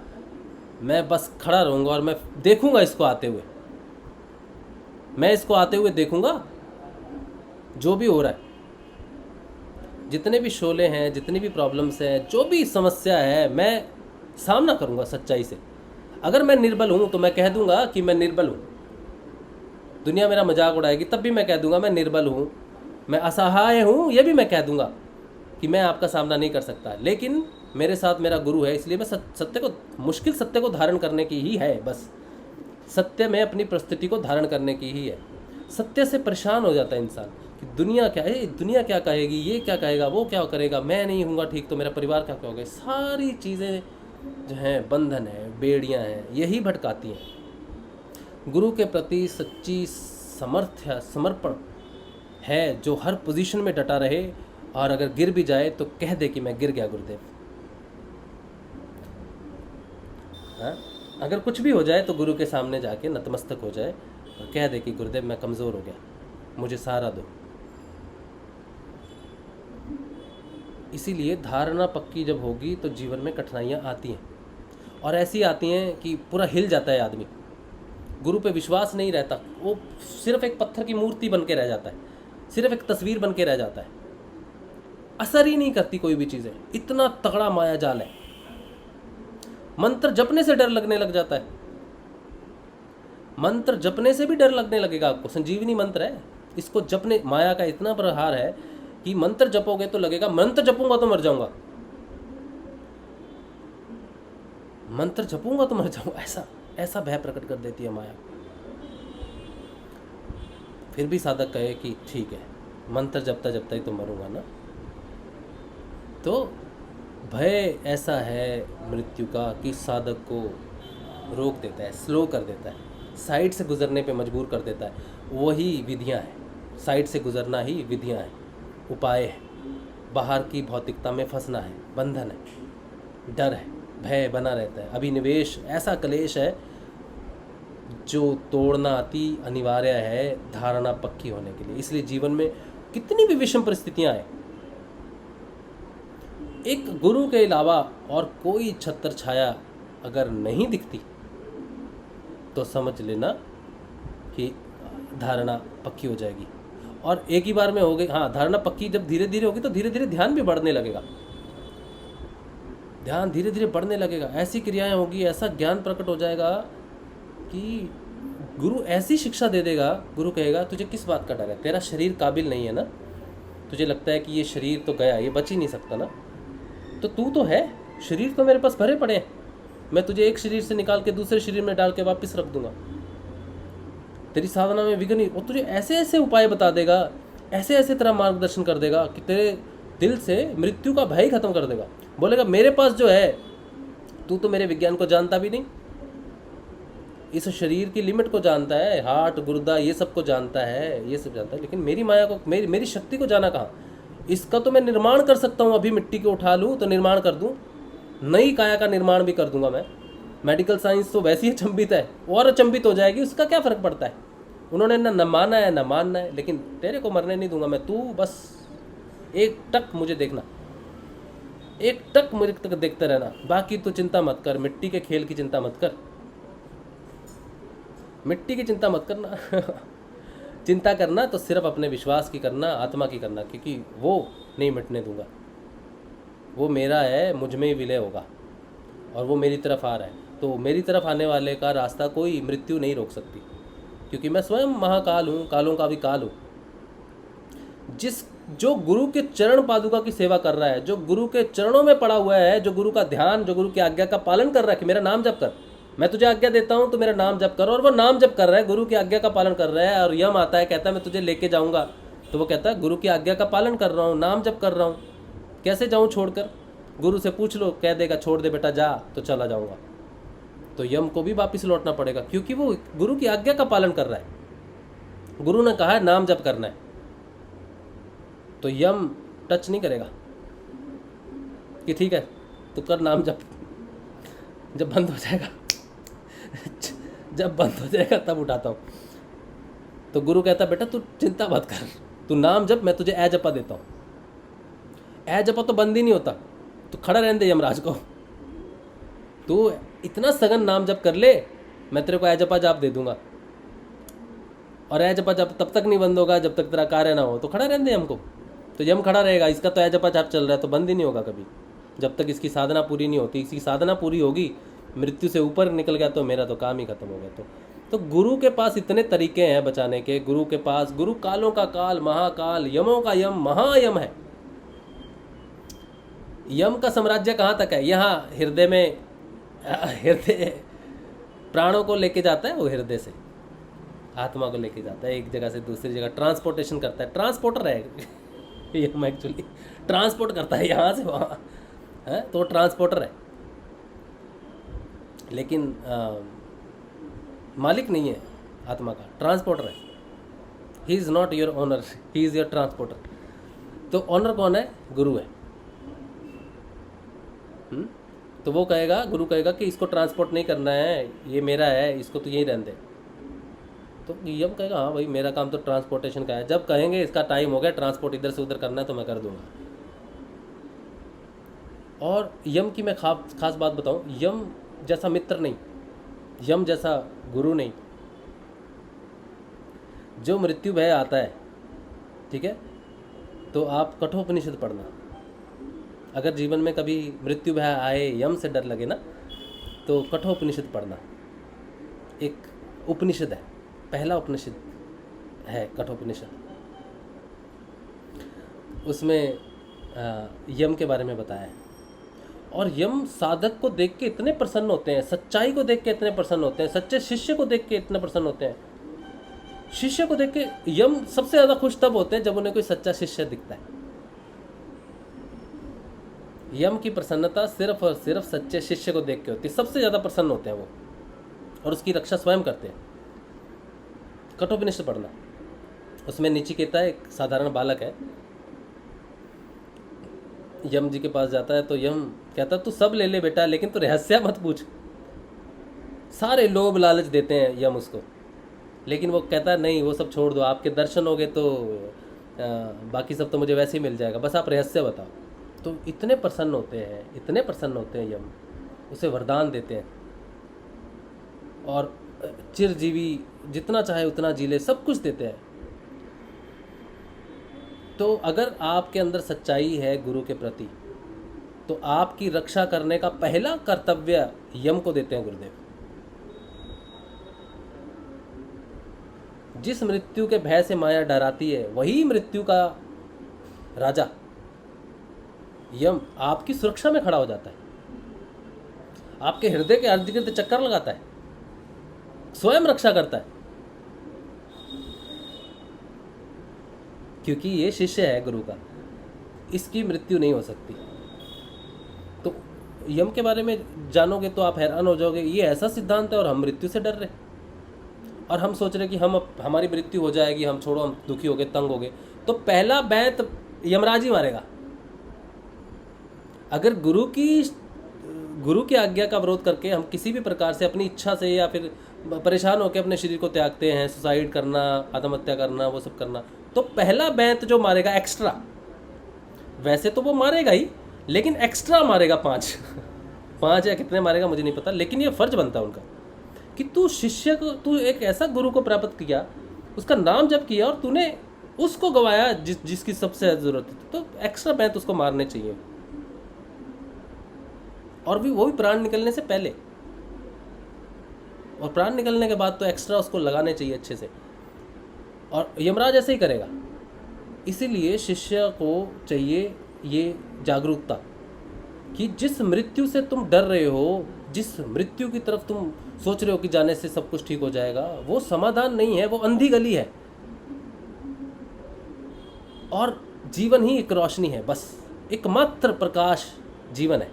Speaker 2: मैं बस खड़ा रहूंगा और मैं देखूंगा इसको आते हुए, मैं इसको आते हुए देखूंगा। जो भी हो रहा है, जितने भी शोले हैं, जितनी भी प्रॉब्लम्स हैं, जो भी समस्या है, मैं सामना करूंगा सच्चाई से। अगर मैं निर्बल हूं तो मैं कह दूंगा कि मैं निर्बल हूं, दुनिया मेरा मजाक उड़ाएगी तब भी मैं कह दूंगा मैं निर्बल हूं, मैं असहाय हूं, यह भी मैं कह दूंगा कि मैं आपका सामना नहीं कर सकता। लेकिन मेरे साथ मेरा गुरु है, इसलिए मैं सत्य को, मुश्किल सत्य को धारण करने की ही है, बस सत्य में अपनी परिस्थिति को धारण करने की ही है। सत्य से परेशान हो जाता है इंसान कि दुनिया क्या है, दुनिया क्या कहेगी, ये क्या कहेगा, वो क्या करेगा, मैं नहीं हूँगा ठीक तो मेरा परिवार क्या होगा। सारी चीज़ें जो हैं बंधन है, बेड़ियाँ हैं, यही भटकाती हैं। गुरु के प्रति सच्ची समर्पण है जो हर पोजीशन में डटा रहे, और अगर गिर भी जाए तो कह दे कि मैं गिर गया गुरुदेव। हाँ, अगर कुछ भी हो जाए तो गुरु के सामने जाके नतमस्तक हो जाए और कह दे कि गुरुदेव मैं कमज़ोर हो गया, मुझे सहारा दो। इसीलिए धारणा पक्की जब होगी तो जीवन में कठिनाइयाँ आती हैं, और ऐसी आती हैं कि पूरा हिल जाता है आदमी, गुरु पे विश्वास नहीं रहता, वो सिर्फ एक पत्थर की मूर्ति बन के रह जाता है, सिर्फ एक तस्वीर बन के रह जाता है, असर ही नहीं करती कोई भी चीज़ें। इतना तगड़ा माया जाल है, मंत्र जपने से डर लगने लग जाता है, मंत्र जपने से भी डर लगने लगेगा आपको। संजीवनी मंत्र है, इसको जपने, माया का इतना प्रहार है कि मंत्र जपोगे तो लगेगा मंत्र जपूंगा तो मर जाऊंगा, मंत्र जपूंगा तो मर जाऊंगा, ऐसा भय प्रकट कर देती है माया। फिर भी साधक कहे कि ठीक है, मंत्र जपता जपता ही तो मरूंगा ना। तो भय ऐसा है मृत्यु का कि साधक को रोक देता है, स्लो कर देता है, साइड से गुजरने पे मजबूर कर देता है। वही विधियां हैं, साइड से गुजरना ही विधियां हैं, उपाय है। बाहर की भौतिकता में फंसना है, बंधन है, डर है, भय बना रहता है। अभिनिवेश ऐसा क्लेश है जो तोड़ना अति अनिवार्य है धारणा पक्की होने के लिए। इसलिए जीवन में कितनी भी विषम परिस्थितियां आए, एक गुरु के अलावा और कोई छत्र छाया अगर नहीं दिखती तो समझ लेना कि धारणा पक्की हो जाएगी। और एक ही बार में हो गई, हाँ, धारणा पक्की जब धीरे धीरे होगी तो धीरे धीरे ध्यान भी बढ़ने लगेगा, ध्यान धीरे धीरे बढ़ने लगेगा, ऐसी क्रियाएं होगी, ऐसा ज्ञान प्रकट हो जाएगा कि गुरु ऐसी शिक्षा दे देगा। गुरु कहेगा तुझे किस बात का डर है, तेरा शरीर काबिल नहीं है ना, तुझे लगता है कि ये शरीर तो गया, ये बच ही नहीं सकता ना, तो तू तो है, शरीर तो मेरे पास भरे पड़े हैं, मैं तुझे एक शरीर से निकाल के दूसरे शरीर में डाल के वापस रख दूंगा, तेरी साधना में विघ्न नहीं। और तुझे ऐसे ऐसे उपाय बता देगा, ऐसे ऐसे तेरा मार्गदर्शन कर देगा कि तेरे दिल से मृत्यु का भय खत्म कर देगा। बोलेगा मेरे पास जो है, तू तो मेरे विज्ञान को जानता भी नहीं, इस शरीर की लिमिट को जानता है, हार्ट गुर्दा ये सब को जानता है, ये सब जानता है, लेकिन मेरी माया को, मेरी शक्ति को जाना कहाँ। इसका तो मैं निर्माण कर सकता हूँ, अभी मिट्टी को उठा लूँ तो निर्माण कर दूँ, नई काया का निर्माण भी कर दूंगा मैं। मेडिकल साइंस तो वैसे ही अचंभित है, और अचंभित हो जाएगी, उसका क्या फ़र्क पड़ता है। उन्होंने न माना है न मानना है, लेकिन तेरे को मरने नहीं दूंगा मैं। तू बस एक टक मुझे देखना, एक टक मुझे तक देखते रहना, बाकी तो चिंता मत कर, मिट्टी के खेल की चिंता मत कर, मिट्टी की चिंता मत करना चिंता करना तो सिर्फ अपने विश्वास की करना, आत्मा की करना, क्योंकि वो नहीं मिटने दूंगा। वो मेरा है, मुझ में ही विलय होगा, और वो मेरी तरफ आ रहा है। तो मेरी तरफ आने वाले का रास्ता कोई मृत्यु नहीं रोक सकती, क्योंकि मैं स्वयं महाकाल हूँ, कालों का भी काल हूँ। जो गुरु के चरण पादुका की सेवा कर रहा है, जो गुरु के चरणों में पड़ा हुआ है, जो गुरु का ध्यान, जो गुरु की आज्ञा का पालन कर रहा है कि मेरा नाम जप कर, मैं तुझे आज्ञा देता हूँ तो मेरा नाम जप कर, और वो नाम जप कर रहा है, गुरु की आज्ञा का पालन कर रहा है, और यम आता है कहता है मैं तुझे लेके जाऊँगा, तो वो कहता है गुरु की आज्ञा का पालन कर रहा हूँ, नाम जप कर रहा हूँ, कैसे जाऊँ छोड़कर। गुरु से पूछ लो, कह देगा छोड़ दे बेटा जा, तो चला जाऊँगा। तो यम को भी वापस लौटना पड़ेगा, क्योंकि वो गुरु की आज्ञा का पालन कर रहा है। गुरु ने कहा है नाम जप करना है, तो यम टच नहीं करेगा कि ठीक है तो कर नाम जप। जब बंद हो जाएगा जब बंद हो जाएगा तब उठाता हूँ। तो गुरु कहता बेटा तू चिंता मत कर, तू नाम जप, मैं तुझे ए जपा देता हूँ। ए जपा तो बंद ही नहीं होता, तो खड़ा रहने दे यमराज को, तू इतना सघन नाम जप कर ले, मैं तेरे को ए जपा जाप दे दूंगा। और ए जपा जाप तब तक नहीं बंद होगा जब तक तेरा कार्य ना हो, तो खड़ा रहने दे हमको। तो यम खड़ा रहेगा, इसका तो ए जपा जाप चल रहा है, तो बंद ही नहीं होगा कभी, जब तक इसकी साधना पूरी नहीं होती। इसकी साधना पूरी होगी, मृत्यु से ऊपर निकल गया तो मेरा तो काम ही खत्म हो गया। तो गुरु के पास इतने तरीके हैं बचाने के। गुरु के पास, गुरु कालों का काल, महाकाल, यमों का यम, महायम है। यम का साम्राज्य कहाँ तक है? यहाँ हृदय में, हृदय प्राणों को लेके जाता है, वो हृदय से आत्मा को लेके जाता है एक जगह से दूसरी जगह, ट्रांसपोर्टेशन करता है, ट्रांसपोर्टर है यम, एक्चुअली ट्रांसपोर्ट करता है यहाँ से वहाँ, है तो ट्रांसपोर्टर है, लेकिन मालिक नहीं है आत्मा का, ट्रांसपोर्टर है। He is not your owner, he is your transporter. तो ओनर कौन है? गुरु है। तो वो कहेगा, गुरु कहेगा कि इसको ट्रांसपोर्ट नहीं करना है, ये मेरा है, इसको तो यहीं रहने दे। तो यम कहेगा हाँ भाई मेरा काम तो ट्रांसपोर्टेशन का है, जब कहेंगे इसका टाइम हो गया, ट्रांसपोर्ट इधर से उधर करना है, तो मैं कर दूंगा। और यम की मैं खास बात बताऊं, यम जैसा मित्र नहीं, यम जैसा गुरु नहीं। जो मृत्यु भय आता है, ठीक है, तो आप कठोपनिषद पढ़ना। अगर जीवन में कभी मृत्यु भय आए, यम से डर लगे ना, तो कठोपनिषद पढ़ना। एक उपनिषद है, पहला उपनिषद है कठोपनिषद। उसमें यम के बारे में बताया है। और यम साधक को देख के इतने प्रसन्न होते हैं, सच्चाई को देख के इतने प्रसन्न होते हैं, सच्चे शिष्य को देख के इतने प्रसन्न होते हैं। शिष्य को देख के यम सबसे ज़्यादा खुश तब होते हैं जब उन्हें कोई सच्चा शिष्य दिखता है। यम की प्रसन्नता सिर्फ और सिर्फ सच्चे शिष्य को देख के होती है, सबसे ज़्यादा प्रसन्न होते हैं वो, और उसकी रक्षा स्वयं करते हैं। कठोपनिषद पढ़ना। उसमें नचिकेता एक साधारण बालक है, यम जी के पास जाता है, तो यम कहता तू सब ले ले बेटा, लेकिन तू रहस्य मत पूछ। सारे लोभ लालच देते हैं यम उसको, लेकिन वो कहता है नहीं वो सब छोड़ दो, आपके दर्शन हो गए तो बाकी सब तो मुझे वैसे ही मिल जाएगा, बस आप रहस्य बताओ। तो इतने प्रसन्न होते हैं, इतने प्रसन्न होते हैं यम, उसे वरदान देते हैं, और चिरजीवी जितना चाहे उतना जी ले, सब कुछ देते हैं। तो अगर आपके अंदर सच्चाई है गुरु के प्रति, तो आपकी रक्षा करने का पहला कर्तव्य यम को देते हैं गुरुदेव। जिस मृत्यु के भय से माया डराती है, वही मृत्यु का राजा यम आपकी सुरक्षा में खड़ा हो जाता है, आपके हृदय के अर्ध गिर्द चक्कर लगाता है, स्वयं रक्षा करता है, क्योंकि ये शिष्य है गुरु का, इसकी मृत्यु नहीं हो सकती। तो यम के बारे में जानोगे तो आप हैरान हो जाओगे, ये ऐसा सिद्धांत है और हम मृत्यु से डर रहे, और हम सोच रहे कि हमारी मृत्यु हो जाएगी, हम छोड़ो, हम दुखी हो गए, तंग हो गए। तो पहला बैंत यमराज ही मारेगा। अगर गुरु की आज्ञा का विरोध करके हम किसी भी प्रकार से अपनी इच्छा से या फिर परेशान होकर अपने शरीर को त्यागते हैं, सुसाइड करना, आत्महत्या करना, वो सब करना, तो पहला बैंत जो मारेगा एक्स्ट्रा, वैसे तो वो मारेगा ही, लेकिन एक्स्ट्रा मारेगा 5 या कितने मारेगा मुझे नहीं पता, लेकिन ये फर्ज बनता है उनका कि तू एक ऐसा गुरु को प्राप्त किया, उसका नाम जप किया और तूने उसको गवाया जिसकी सबसे ज़्यादा ज़रूरत थी, तो एक्स्ट्रा बैंत उसको मारने चाहिए, और भी वो भी प्राण निकलने से पहले, और प्राण निकलने के बाद तो एक्स्ट्रा उसको लगाने चाहिए अच्छे से। और यमराज ऐसे ही करेगा। इसीलिए शिष्य को चाहिए ये जागरूकता कि जिस मृत्यु से तुम डर रहे हो, जिस मृत्यु की तरफ तुम सोच रहे हो कि जाने से सब कुछ ठीक हो जाएगा, वो समाधान नहीं है, वो अंधी गली है, और जीवन ही एक रोशनी है, बस एकमात्र प्रकाश जीवन है।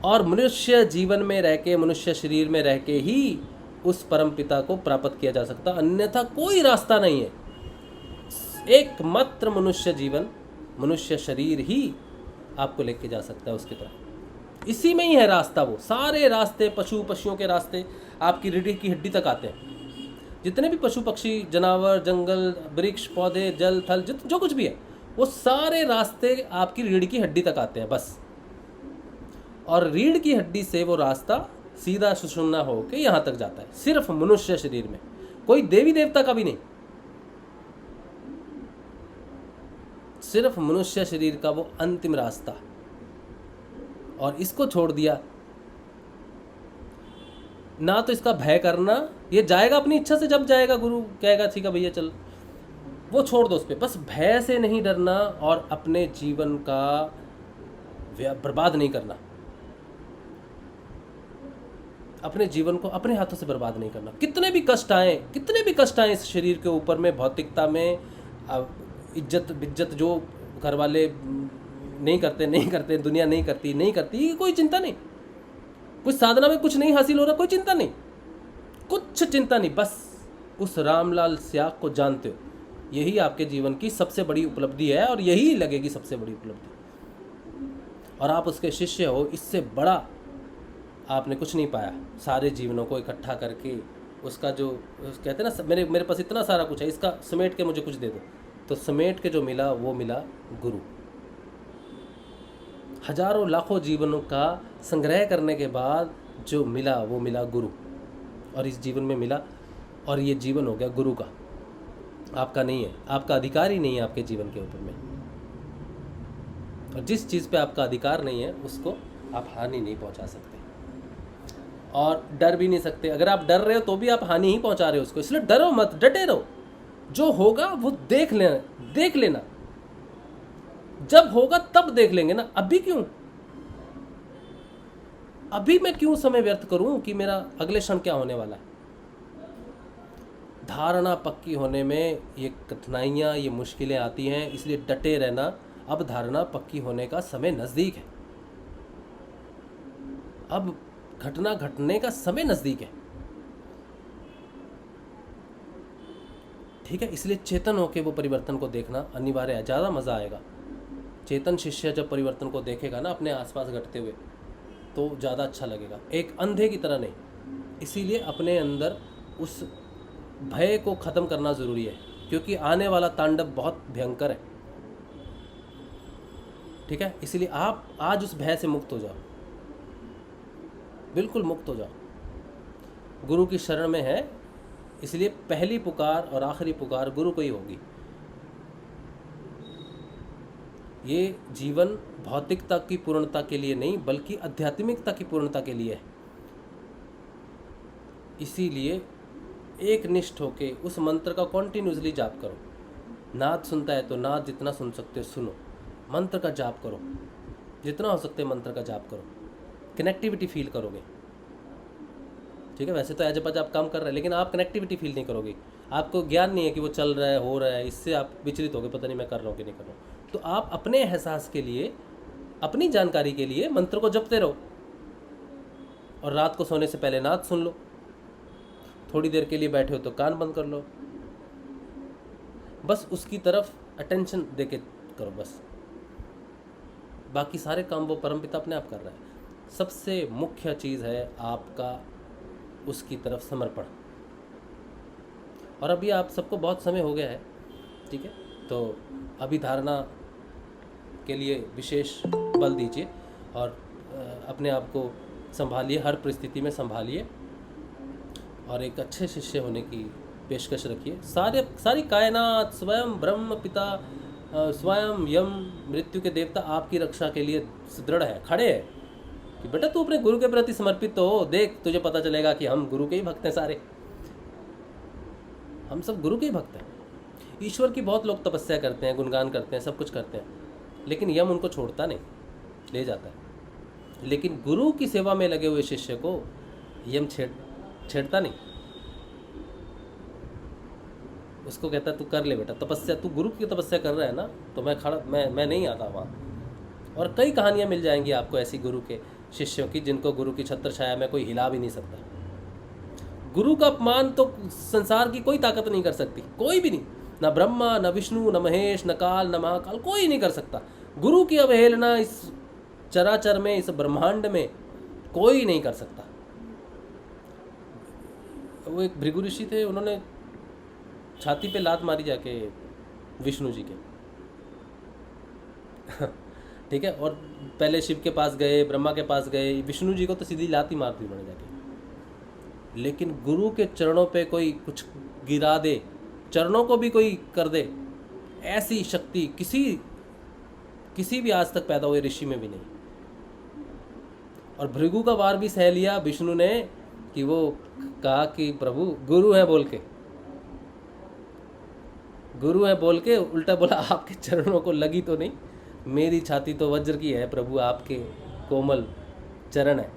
Speaker 2: और मनुष्य जीवन में रह के, मनुष्य शरीर में रह के ही उस परम पिता को प्राप्त किया जा सकता, अन्यथा कोई रास्ता नहीं है। एकमात्र मनुष्य जीवन, मनुष्य शरीर ही आपको लेके जा सकता है उसकी तरफ। इसी में ही है रास्ता। वो सारे रास्ते, पशुओं के रास्ते आपकी रीढ़ की हड्डी तक आते हैं। जितने भी पशु पक्षी, जानवर, जंगल, वृक्ष, पौधे, जल, थल, जो कुछ भी है, वो सारे रास्ते आपकी रीढ़ की हड्डी तक आते हैं बस। और रीढ़ की हड्डी से वो रास्ता सीधा सुषुम्ना होके यहाँ तक जाता है, सिर्फ मनुष्य शरीर में, कोई देवी देवता का भी नहीं, सिर्फ मनुष्य शरीर का वो अंतिम रास्ता। और इसको छोड़ दिया ना, तो इसका भय करना, ये जाएगा अपनी इच्छा से, जब जाएगा गुरु कहेगा ठीक है भैया चल, वो छोड़ दो उस पर। बस भय से नहीं डरना और अपने जीवन का बर्बाद नहीं करना, अपने जीवन को अपने हाथों से बर्बाद नहीं करना। कितने भी कष्ट आए इस शरीर के ऊपर में, भौतिकता में, इज्जत जो घर वाले नहीं करते, दुनिया नहीं करती, कोई चिंता नहीं। कुछ साधना में कुछ नहीं हासिल हो रहा, कोई चिंता नहीं, कुछ चिंता नहीं। बस उस रामलाल स्याग को जानते हो, यही आपके जीवन की सबसे बड़ी उपलब्धि है, और यही लगेगी सबसे बड़ी उपलब्धि। और आप उसके शिष्य हो, इससे बड़ा आपने कुछ नहीं पाया। सारे जीवनों को इकट्ठा करके उसका जो कहते हैं ना, मेरे पास इतना सारा कुछ है, इसका समेट के मुझे कुछ दे दो, तो समेट के जो मिला वो मिला गुरु। हजारों लाखों जीवनों का संग्रह करने के बाद जो मिला वो मिला गुरु, और इस जीवन में मिला, और ये जीवन हो गया गुरु का, आपका नहीं है, आपका अधिकार ही नहीं है आपके जीवन के ऊपर में। और जिस चीज़ पे आपका अधिकार नहीं है उसको आप हानि नहीं पहुंचा सकते, और डर भी नहीं सकते। अगर आप डर रहे हो तो भी आप हानि ही पहुंचा रहे हो उसको, इसलिए डरो मत, डटे रहो। जो होगा वो देख लेना, जब होगा तब देख लेंगे ना। अभी मैं क्यों समय व्यर्थ करूं कि मेरा अगले क्षण क्या होने वाला है। धारणा पक्की होने में ये कठिनाइयां, ये मुश्किलें आती हैं, इसलिए डटे रहना। अब धारणा पक्की होने का समय नज़दीक है, अब घटना घटने का समय नज़दीक है, ठीक है। इसलिए चेतन होकर वो परिवर्तन को देखना अनिवार्य है, ज़्यादा मज़ा आएगा। चेतन शिष्य जब परिवर्तन को देखेगा ना अपने आसपास घटते हुए, तो ज़्यादा अच्छा लगेगा, एक अंधे की तरह नहीं। इसीलिए अपने अंदर उस भय को ख़त्म करना ज़रूरी है, क्योंकि आने वाला तांडव बहुत भयंकर है, ठीक है। इसलिए आप आज उस भय से मुक्त हो जाओ, बिल्कुल मुक्त हो जाओ। गुरु की शरण में है, इसलिए पहली पुकार और आखिरी पुकार गुरु को ही होगी। ये जीवन भौतिकता की पूर्णता के लिए नहीं, बल्कि आध्यात्मिकता की पूर्णता के लिए है। इसीलिए एक निष्ठ होके उस मंत्र का कॉन्टिन्यूसली जाप करो। नाद सुनता है तो नाद जितना सुन सकते हो सुनो, मंत्र का जाप करो, जितना हो सकते मंत्र का जाप करो, कनेक्टिविटी फील करोगे, ठीक है। वैसे तो एज आप काम कर रहे हैं, लेकिन आप कनेक्टिविटी फील नहीं करोगे, आपको ज्ञान नहीं है कि वो चल रहा है, हो रहा है, इससे आप विचलित होगे, पता नहीं मैं कर रहा हूँ कि नहीं कर रहा हूँ। तो आप अपने एहसास के लिए अपनी जानकारी के लिए मंत्र को जपते रहो और रात को सोने से पहले नाद सुन लो। थोड़ी देर के लिए बैठे हो तो कान बंद कर लो, बस उसकी तरफ अटेंशन देके करो बस। बाकी सारे काम वो परमपिता अपने आप कर रहा है। सबसे मुख्य चीज़ है आपका उसकी तरफ समर्पण। और अभी आप सबको बहुत समय हो गया है, ठीक है, तो अभी धारणा के लिए विशेष बल दीजिए और अपने आप को संभालिए, हर परिस्थिति में संभालिए और एक अच्छे शिष्य होने की पेशकश रखिए। सारी कायनात, स्वयं ब्रह्म पिता, स्वयं यम मृत्यु के देवता आपकी रक्षा के लिए सुदृढ़ है, खड़े हैं कि बेटा तू अपने गुरु के प्रति समर्पित तो हो। देख तुझे पता चलेगा कि हम गुरु के ही भक्त हैं, सारे हम सब गुरु के ही भक्त हैं। ईश्वर की बहुत लोग तपस्या करते हैं, गुणगान करते हैं, सब कुछ करते हैं, लेकिन यम उनको छोड़ता नहीं, ले जाता है। लेकिन गुरु की सेवा में लगे हुए शिष्य को यम छेड़ता नहीं। उसको कहता है तू कर ले बेटा तपस्या, तू गुरु की तपस्या कर रहा है ना, तो मैं नहीं आता वहाँ। और कई कहानियाँ मिल जाएंगी आपको ऐसी गुरु के शिष्यों की जिनको गुरु की छत्र छाया में कोई हिला भी नहीं सकता। गुरु का अपमान तो संसार की कोई ताकत नहीं कर सकती, कोई भी नहीं, ना ब्रह्मा, न विष्णु, न महेश, न काल, न महाकाल, कोई नहीं कर सकता। गुरु की अवहेलना इस चराचर में, इस ब्रह्मांड में कोई नहीं कर सकता। वो एक भृगु ऋषि थे, उन्होंने छाती पे लात मारी जाके विष्णु जी के ठीक है, और पहले शिव के पास गए, ब्रह्मा के पास गए, विष्णु जी को तो सीधी लात ही मार दी उन्होंने जाके। लेकिन गुरु के चरणों पे कोई कुछ गिरा दे, चरणों को भी कोई कर दे, ऐसी शक्ति किसी भी आज तक पैदा हुए ऋषि में भी नहीं। और भृगु का वार भी सह लिया विष्णु ने कि वो कहा कि प्रभु गुरु है बोल के, गुरु है बोल के उल्टा बोला आपके चरणों को लगी तो नहीं, मेरी छाती तो वज्र की है प्रभु, आपके कोमल चरण है।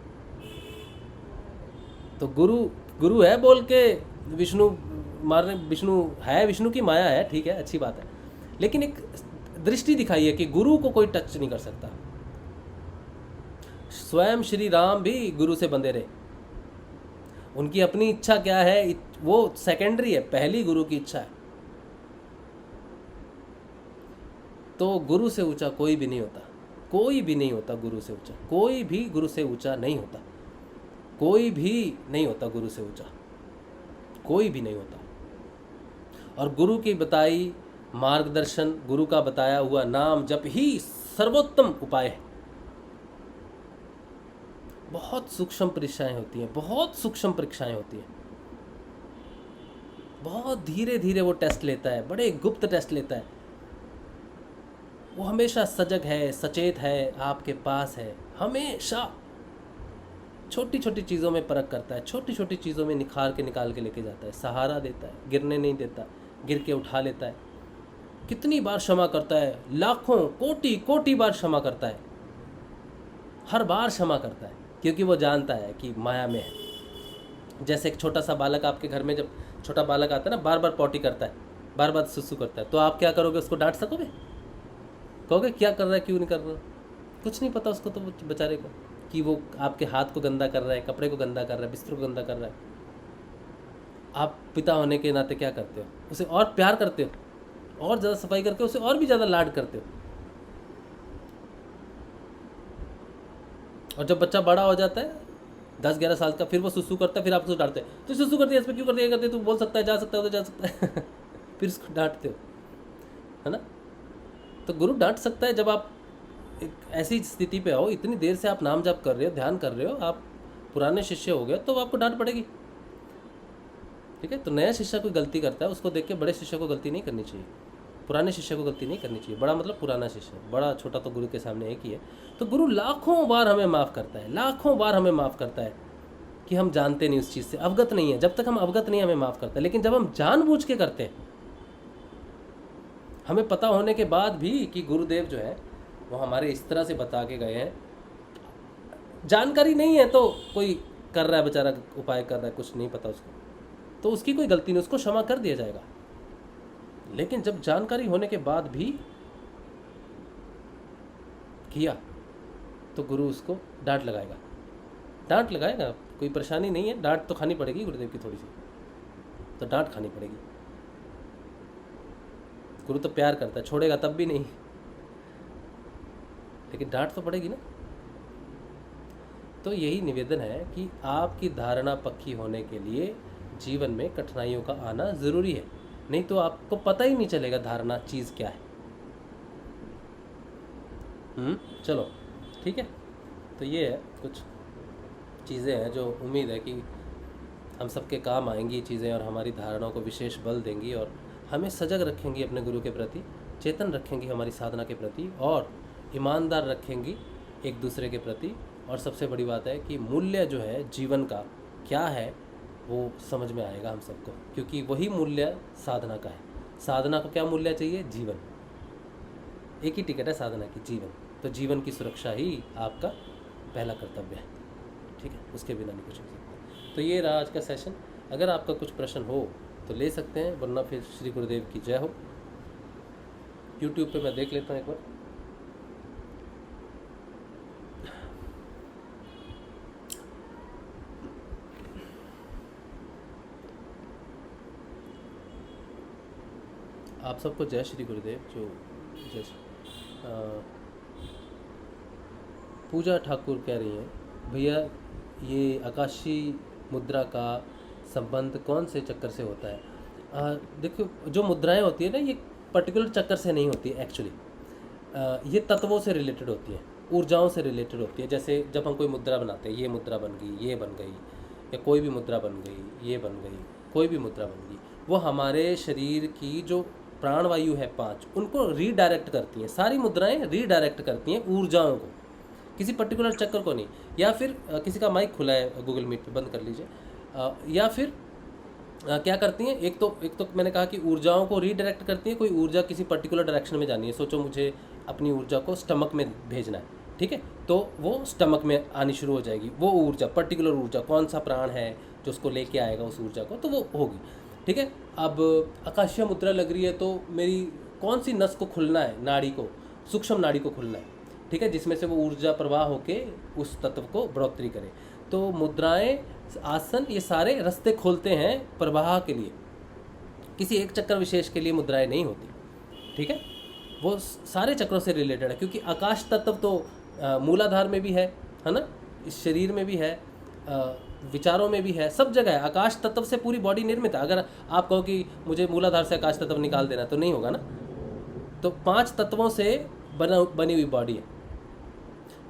Speaker 2: तो गुरु है बोल के विष्णु मारने, विष्णु की माया है, ठीक है, अच्छी बात है, लेकिन एक दृष्टि दिखाई है कि गुरु को कोई टच नहीं कर सकता। स्वयं श्री राम भी गुरु से बंधे रहे, उनकी अपनी इच्छा क्या है वो सेकेंडरी है, पहली गुरु की इच्छा है। तो गुरु से ऊंचा कोई भी नहीं होता, कोई भी नहीं होता गुरु से ऊंचा, कोई भी गुरु से ऊंचा नहीं होता, कोई भी नहीं होता गुरु से ऊंचा, कोई भी नहीं होता। और गुरु की बताई मार्गदर्शन, गुरु का बताया हुआ नाम जप ही सर्वोत्तम उपाय है। बहुत सूक्ष्म परीक्षाएं होती हैं, बहुत सूक्ष्म परीक्षाएं होती हैं, बहुत धीरे धीरे वो टेस्ट लेता है, बड़े गुप्त टेस्ट लेता है। वो हमेशा सजग है, सचेत है, आपके पास है, हमेशा छोटी छोटी चीज़ों में परख करता है, छोटी छोटी चीज़ों में निखार के निकाल के लेके जाता है, सहारा देता है, गिरने नहीं देता, गिर के उठा लेता है। कितनी बार क्षमा करता है, लाखों कोटि बार क्षमा करता है, हर बार क्षमा करता है, क्योंकि वो जानता है कि माया में है। जैसे एक छोटा सा बालक आपके घर में, जब छोटा बालक आता है ना, बार बार पॉटी करता है, बार बार सुसु करता है, तो आप क्या करोगे, उसको डांट सकोगे? कहोगे क्या कर रहा है, क्यों नहीं कर रहा? कुछ नहीं पता उसको तो बेचारे को कि वो आपके हाथ को गंदा कर रहा है, कपड़े को गंदा कर रहा है, बिस्तर को गंदा कर रहा है। आप पिता होने के नाते क्या करते हो, उसे और प्यार करते हो, और ज़्यादा सफाई करके उसे और भी ज़्यादा लाड करते हो। और जब बच्चा बड़ा हो जाता है 10-11 साल का, फिर वो सुसु करता है, फिर आप उसको डांटते हैं, तो सुसु करती है, इस पर क्यों करते हैं, करते तू बोल सकता है, जा सकता है तो जा सकता है फिर उसको डांटते हो, है ना। तो गुरु डांट सकता है जब आप एक ऐसी स्थिति पे हो, इतनी देर से आप नाम जाप कर रहे हो, ध्यान कर रहे हो, आप पुराने शिष्य हो गए, तो आपको डांट पड़ेगी, ठीक है। तो नया शिष्य कोई गलती करता है, उसको देख के बड़े शिष्य को गलती नहीं करनी चाहिए, पुराने शिष्य को गलती नहीं करनी चाहिए। बड़ा मतलब पुराना शिष्य, बड़ा छोटा तो गुरु के सामने एक ही है। तो गुरु लाखों बार हमें माफ़ करता है, लाखों बार हमें माफ़ करता है कि हम जानते नहीं, उस चीज़ से अवगत नहीं है। जब तक हम अवगत नहीं, हमें माफ़ करता है। लेकिन जब हम जानबूझ के करते हैं, हमें पता होने के बाद भी कि गुरुदेव जो है वो हमारे इस तरह से बता के गए हैं, जानकारी नहीं है तो कोई कर रहा है बेचारा, उपाय कर रहा है, कुछ नहीं पता उसको, तो उसकी कोई गलती नहीं, उसको क्षमा कर दिया जाएगा। लेकिन जब जानकारी होने के बाद भी किया तो गुरु उसको डांट लगाएगा, डांट लगाएगा, कोई परेशानी नहीं है, डांट तो खानी पड़ेगी गुरुदेव की थोड़ी सी, तो डांट खानी पड़ेगी। गुरु तो प्यार करता है, छोड़ेगा तब भी नहीं, लेकिन डांट तो पड़ेगी ना। तो यही निवेदन है कि आपकी धारणा पक्की होने के लिए जीवन में कठिनाइयों का आना ज़रूरी है, नहीं तो आपको पता ही नहीं चलेगा धारणा चीज़ क्या है। चलो ठीक है, तो ये है कुछ चीज़ें हैं जो उम्मीद है कि हम सबके काम आएंगी चीज़ें, और हमारी धारणाओं को विशेष बल देंगी और हमें सजग रखेंगी अपने गुरु के प्रति, चेतन रखेंगी हमारी साधना के प्रति, और ईमानदार रखेंगी एक दूसरे के प्रति। और सबसे बड़ी बात है कि मूल्य जो है जीवन का क्या है वो समझ में आएगा हम सबको, क्योंकि वही मूल्य साधना का है। साधना को क्या मूल्य चाहिए? जीवन। एक ही टिकट है साधना की, जीवन। तो जीवन की सुरक्षा ही आपका पहला कर्तव्य है, ठीक है, उसके बिना नहीं कुछ हो सकता। तो ये रहा आज का सेशन। अगर आपका कुछ प्रश्न हो तो ले सकते हैं, वरना फिर श्री गुरुदेव की जय हो। यूट्यूब पे मैं देख लेता हूँ एक बार। आप सबको जय श्री गुरुदेव। जो जय पूजा ठाकुर कह रही हैं, भैया ये आकाशी मुद्रा का संबंध कौन से चक्कर से होता है? देखो, जो मुद्राएं होती है ना, ये पर्टिकुलर चक्कर से नहीं होती है एक्चुअली, ये तत्वों से रिलेटेड होती हैं, ऊर्जाओं से रिलेटेड होती है। जैसे जब हम कोई मुद्रा बनाते हैं, ये मुद्रा बन गई, ये बन गई, या कोई भी मुद्रा बन गई, ये बन गई, कोई भी मुद्रा बन गई, वो हमारे शरीर की जो प्राणवायु है 5, उनको रीडायरेक्ट करती हैं। सारी मुद्राएं रीडायरेक्ट करती हैं ऊर्जाओं को, किसी पर्टिकुलर चक्कर को नहीं। या फिर किसी का माइक खुला है गूगल मीट पे, बंद कर लीजिए। या फिर क्या करती हैं, एक तो मैंने कहा कि ऊर्जाओं को रीडायरेक्ट करती हैं। कोई ऊर्जा किसी पर्टिकुलर डायरेक्शन में जानी है, सोचो मुझे अपनी ऊर्जा को स्टमक में भेजना है, ठीक है, तो वो स्टमक में आनी शुरू हो जाएगी वो ऊर्जा, पर्टिकुलर ऊर्जा। कौन सा प्राण है जो उसको लेके आएगा उस ऊर्जा को, तो वो होगी, ठीक है। अब आकाशीय मुद्रा लग रही है तो मेरी कौन सी नस को खुलना है, नाड़ी को, सूक्ष्म नाड़ी को खुलना है, ठीक है, जिसमें से वो ऊर्जा प्रवाह होके उस तत्व को बढ़ोतरी करे। तो मुद्राएं, आसन, ये सारे रास्ते खोलते हैं प्रवाह के लिए, किसी एक चक्र विशेष के लिए मुद्राएं नहीं होती, ठीक है। वो सारे चक्रों से रिलेटेड है, क्योंकि आकाश तत्व तो मूलाधार में भी है ना, इस शरीर में भी है, विचारों में भी है, सब जगह है। आकाश तत्व से पूरी बॉडी निर्मित है। अगर आप कहो कि मुझे मूलाधार से आकाश तत्व निकाल देना, तो नहीं होगा ना। तो 5 तत्वों से बनी हुई बॉडी है।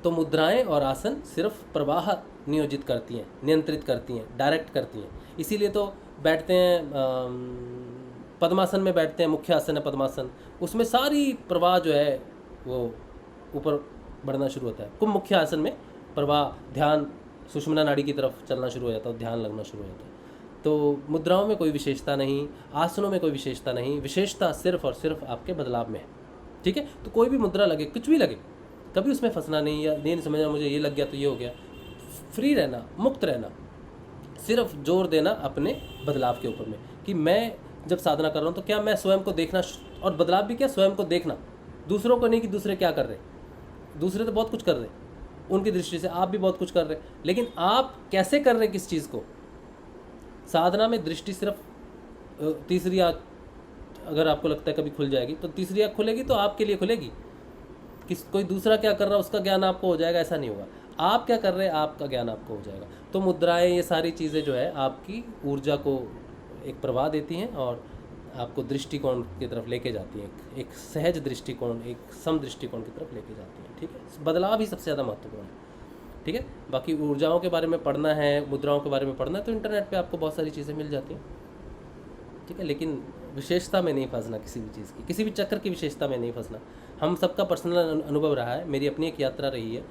Speaker 2: तो मुद्राएं और आसन सिर्फ प्रवाह नियोजित करती हैं, नियंत्रित करती हैं, डायरेक्ट करती हैं। इसीलिए तो बैठते हैं, पद्मासन में बैठते हैं, मुख्य आसन है पद्मासन, उसमें सारी प्रवाह जो है वो ऊपर बढ़ना शुरू होता है। कुंभ मुख्य आसन में प्रवाह, ध्यान सुषुम्ना नाड़ी की तरफ चलना शुरू हो जाता है, ध्यान लगना शुरू हो जाता है। तो मुद्राओं में कोई विशेषता नहीं, आसनों में कोई विशेषता नहीं, विशेषता सिर्फ और सिर्फ आपके बदलाव में है, ठीक है। तो कोई भी मुद्रा लगे, कुछ भी लगे, कभी उसमें फंसना नहीं, या नहीं समझना मुझे ये लग गया तो ये हो गया। फ्री रहना, मुक्त रहना, सिर्फ जोर देना अपने बदलाव के ऊपर में, कि मैं जब साधना कर रहा हूँ तो क्या मैं स्वयं को देखना, और बदलाव भी क्या, स्वयं को देखना, दूसरों को नहीं कि दूसरे क्या कर रहे हैं। दूसरे तो बहुत कुछ कर रहे हैं, उनकी दृष्टि से आप भी बहुत कुछ कर रहे हैं, लेकिन आप कैसे कर रहे हैं किस चीज़ को। साधना में दृष्टि सिर्फ तीसरी आँख, अगर आपको लगता है कभी खुल जाएगी, तो तीसरी आँख खुलेगी तो आपके लिए खुलेगी। कोई दूसरा क्या कर रहा है उसका ज्ञान आपको हो जाएगा, ऐसा नहीं होगा। आप क्या कर रहे हैं आपका ज्ञान आपको हो जाएगा। तो मुद्राएं, ये सारी चीज़ें जो है आपकी ऊर्जा को एक प्रवाह देती हैं और आपको दृष्टिकोण की तरफ लेके जाती हैं, एक सहज दृष्टिकोण, एक सम दृष्टिकोण की तरफ लेके जाती हैं, ठीक है। बदलाव ही सबसे ज़्यादा महत्वपूर्ण है, ठीक है। बाकी ऊर्जाओं के बारे में पढ़ना है, मुद्राओं के बारे में पढ़ना है, तो इंटरनेट पे आपको बहुत सारी चीज़ें मिल जाती हैं, ठीक है। लेकिन विशेषता में नहीं फंसना, किसी भी चीज़ की, किसी भी चक्कर की विशेषता में नहीं फंसना। हम सबका पर्सनल अनुभव रहा है, मेरी अपनी एक यात्रा रही है,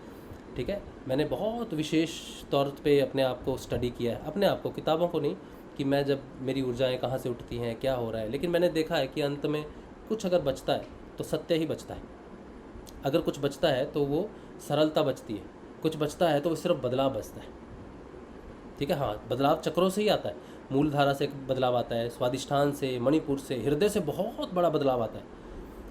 Speaker 2: ठीक है। मैंने बहुत विशेष तौर पे अपने आप को स्टडी किया है, अपने आप को, किताबों को नहीं, कि मैं जब मेरी ऊर्जाएं कहाँ से उठती हैं, क्या हो रहा है। लेकिन मैंने देखा है कि अंत में कुछ अगर बचता है तो सत्य ही बचता है। अगर कुछ बचता है तो वो सरलता बचती है, कुछ बचता है तो वो सिर्फ बदलाव बचता है, ठीक है। हाँ, बदलाव चक्रों से ही आता है, मूल धारा से बदलाव आता है, स्वादिष्ठान से, मणिपुर से, हृदय से बहुत बड़ा बदलाव आता है,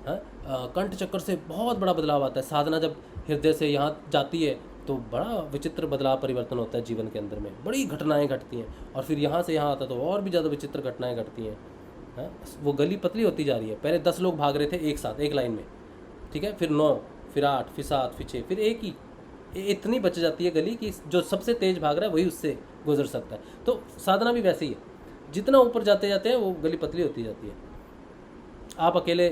Speaker 2: हाँ, कंठ चक्र से बहुत बड़ा बदलाव आता है। साधना जब हृदय से यहाँ जाती है तो बड़ा विचित्र बदलाव परिवर्तन होता है जीवन के अंदर में, बड़ी घटनाएं घटती हैं। और फिर यहाँ से यहाँ आता तो और भी ज़्यादा विचित्र घटनाएं घटती हैं। हाँ, वो गली पतली होती जा रही है। पहले 10 लोग भाग रहे थे एक साथ एक लाइन में, ठीक है, फिर 9, फिर 8, फिर 7, फिर 6, फिर एक ही, इतनी बच जाती है गली कि जो सबसे तेज भाग रहा है वही उससे गुजर सकता है। तो साधना भी वैसे ही है, जितना ऊपर जाते जाते हैं वो गली पतली होती जाती है। आप अकेले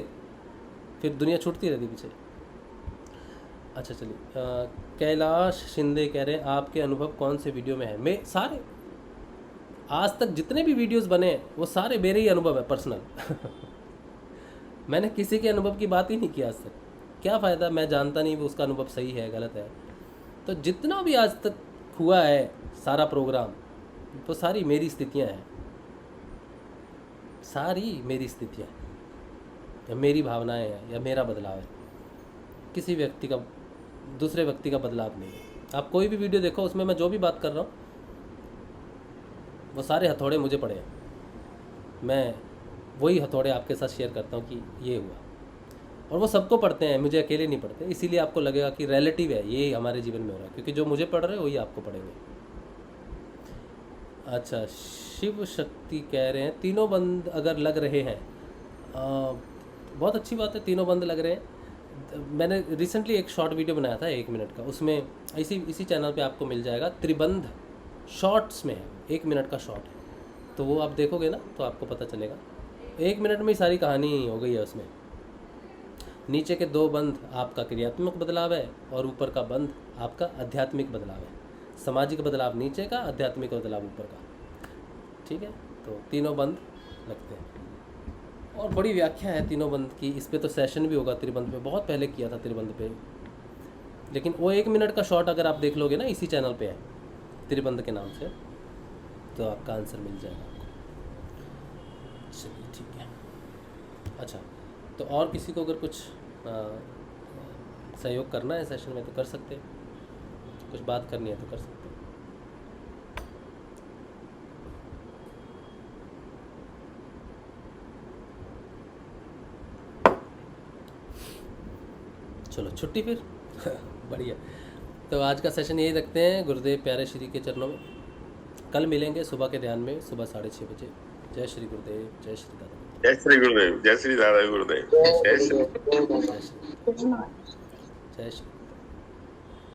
Speaker 2: फिर दुनिया छूटती रहती पीछे। अच्छा चलिए, कैलाश शिंदे कह रहे हैं आपके अनुभव कौन से वीडियो में है? मैं सारे आज तक जितने भी वीडियोस बने हैं वो सारे मेरे ही अनुभव है पर्सनल। मैंने किसी के अनुभव की बात ही नहीं की आज तक। क्या फ़ायदा, मैं जानता नहीं वो उसका अनुभव सही है गलत है। तो जितना भी आज तक हुआ है सारा प्रोग्राम, वो सारी मेरी स्थितियाँ हैं, सारी मेरी स्थितियाँ या मेरी भावनाएं हैं या मेरा बदलाव है। किसी व्यक्ति का, दूसरे व्यक्ति का बदलाव नहीं है। आप कोई भी वीडियो देखो, उसमें मैं जो भी बात कर रहा हूँ वो सारे हथौड़े मुझे पड़े हैं। मैं वही हथौड़े आपके साथ शेयर करता हूँ कि ये हुआ, और वो सबको पढ़ते हैं, मुझे अकेले नहीं पढ़ते। इसीलिए आपको लगेगा कि रिलेटिव है, ये हमारे जीवन में हो रहा है, क्योंकि जो मुझे पढ़ रहे हैं वही आपको पढ़ेंगे। अच्छा, शिव शक्ति कह रहे हैं तीनों बंद अगर लग रहे हैं, बहुत अच्छी बात है, तीनों बंद लग रहे हैं। मैंने रिसेंटली एक शॉर्ट वीडियो बनाया था 1 मिनट का, उसमें इसी चैनल पे आपको मिल जाएगा। त्रिबंध शॉर्ट्स में है, 1 मिनट का शॉर्ट है, तो वो आप देखोगे ना तो आपको पता चलेगा। 1 मिनट में ही सारी कहानी हो गई है उसमें। नीचे के 2 बंध आपका क्रियात्मक बदलाव है और ऊपर का बंध आपका आध्यात्मिक बदलाव है। सामाजिक बदलाव नीचे का, आध्यात्मिक बदलाव ऊपर का, ठीक है। तो तीनों बंध लगते हैं और बड़ी व्याख्या है तीनों बंध की। इस पे तो सेशन भी होगा त्रिबंध पे, बहुत पहले किया था त्रिबंध पे, लेकिन वो 1 मिनट का शॉर्ट अगर आप देख लोगे ना, इसी चैनल पे है त्रिबंध के नाम से, तो आपका आंसर मिल जाएगा आपको। चलिए ठीक है। अच्छा, तो और किसी को अगर कुछ सहयोग करना है सेशन में तो कर सकते हैं, कुछ बात करनी है तो कर सकते हैं। चलो छुट्टी फिर। बढ़िया। तो आज का सेशन यही रखते हैं गुरुदेव प्यारे श्री के चरणों में। कल मिलेंगे सुबह के ध्यान में, सुबह 6:30 बजे। जय श्री गुरुदेव, जय श्री दादा,
Speaker 4: जय श्री गुरुदेव, जय श्री दादा गुरुदेव, जय श्री
Speaker 2: जय श्री।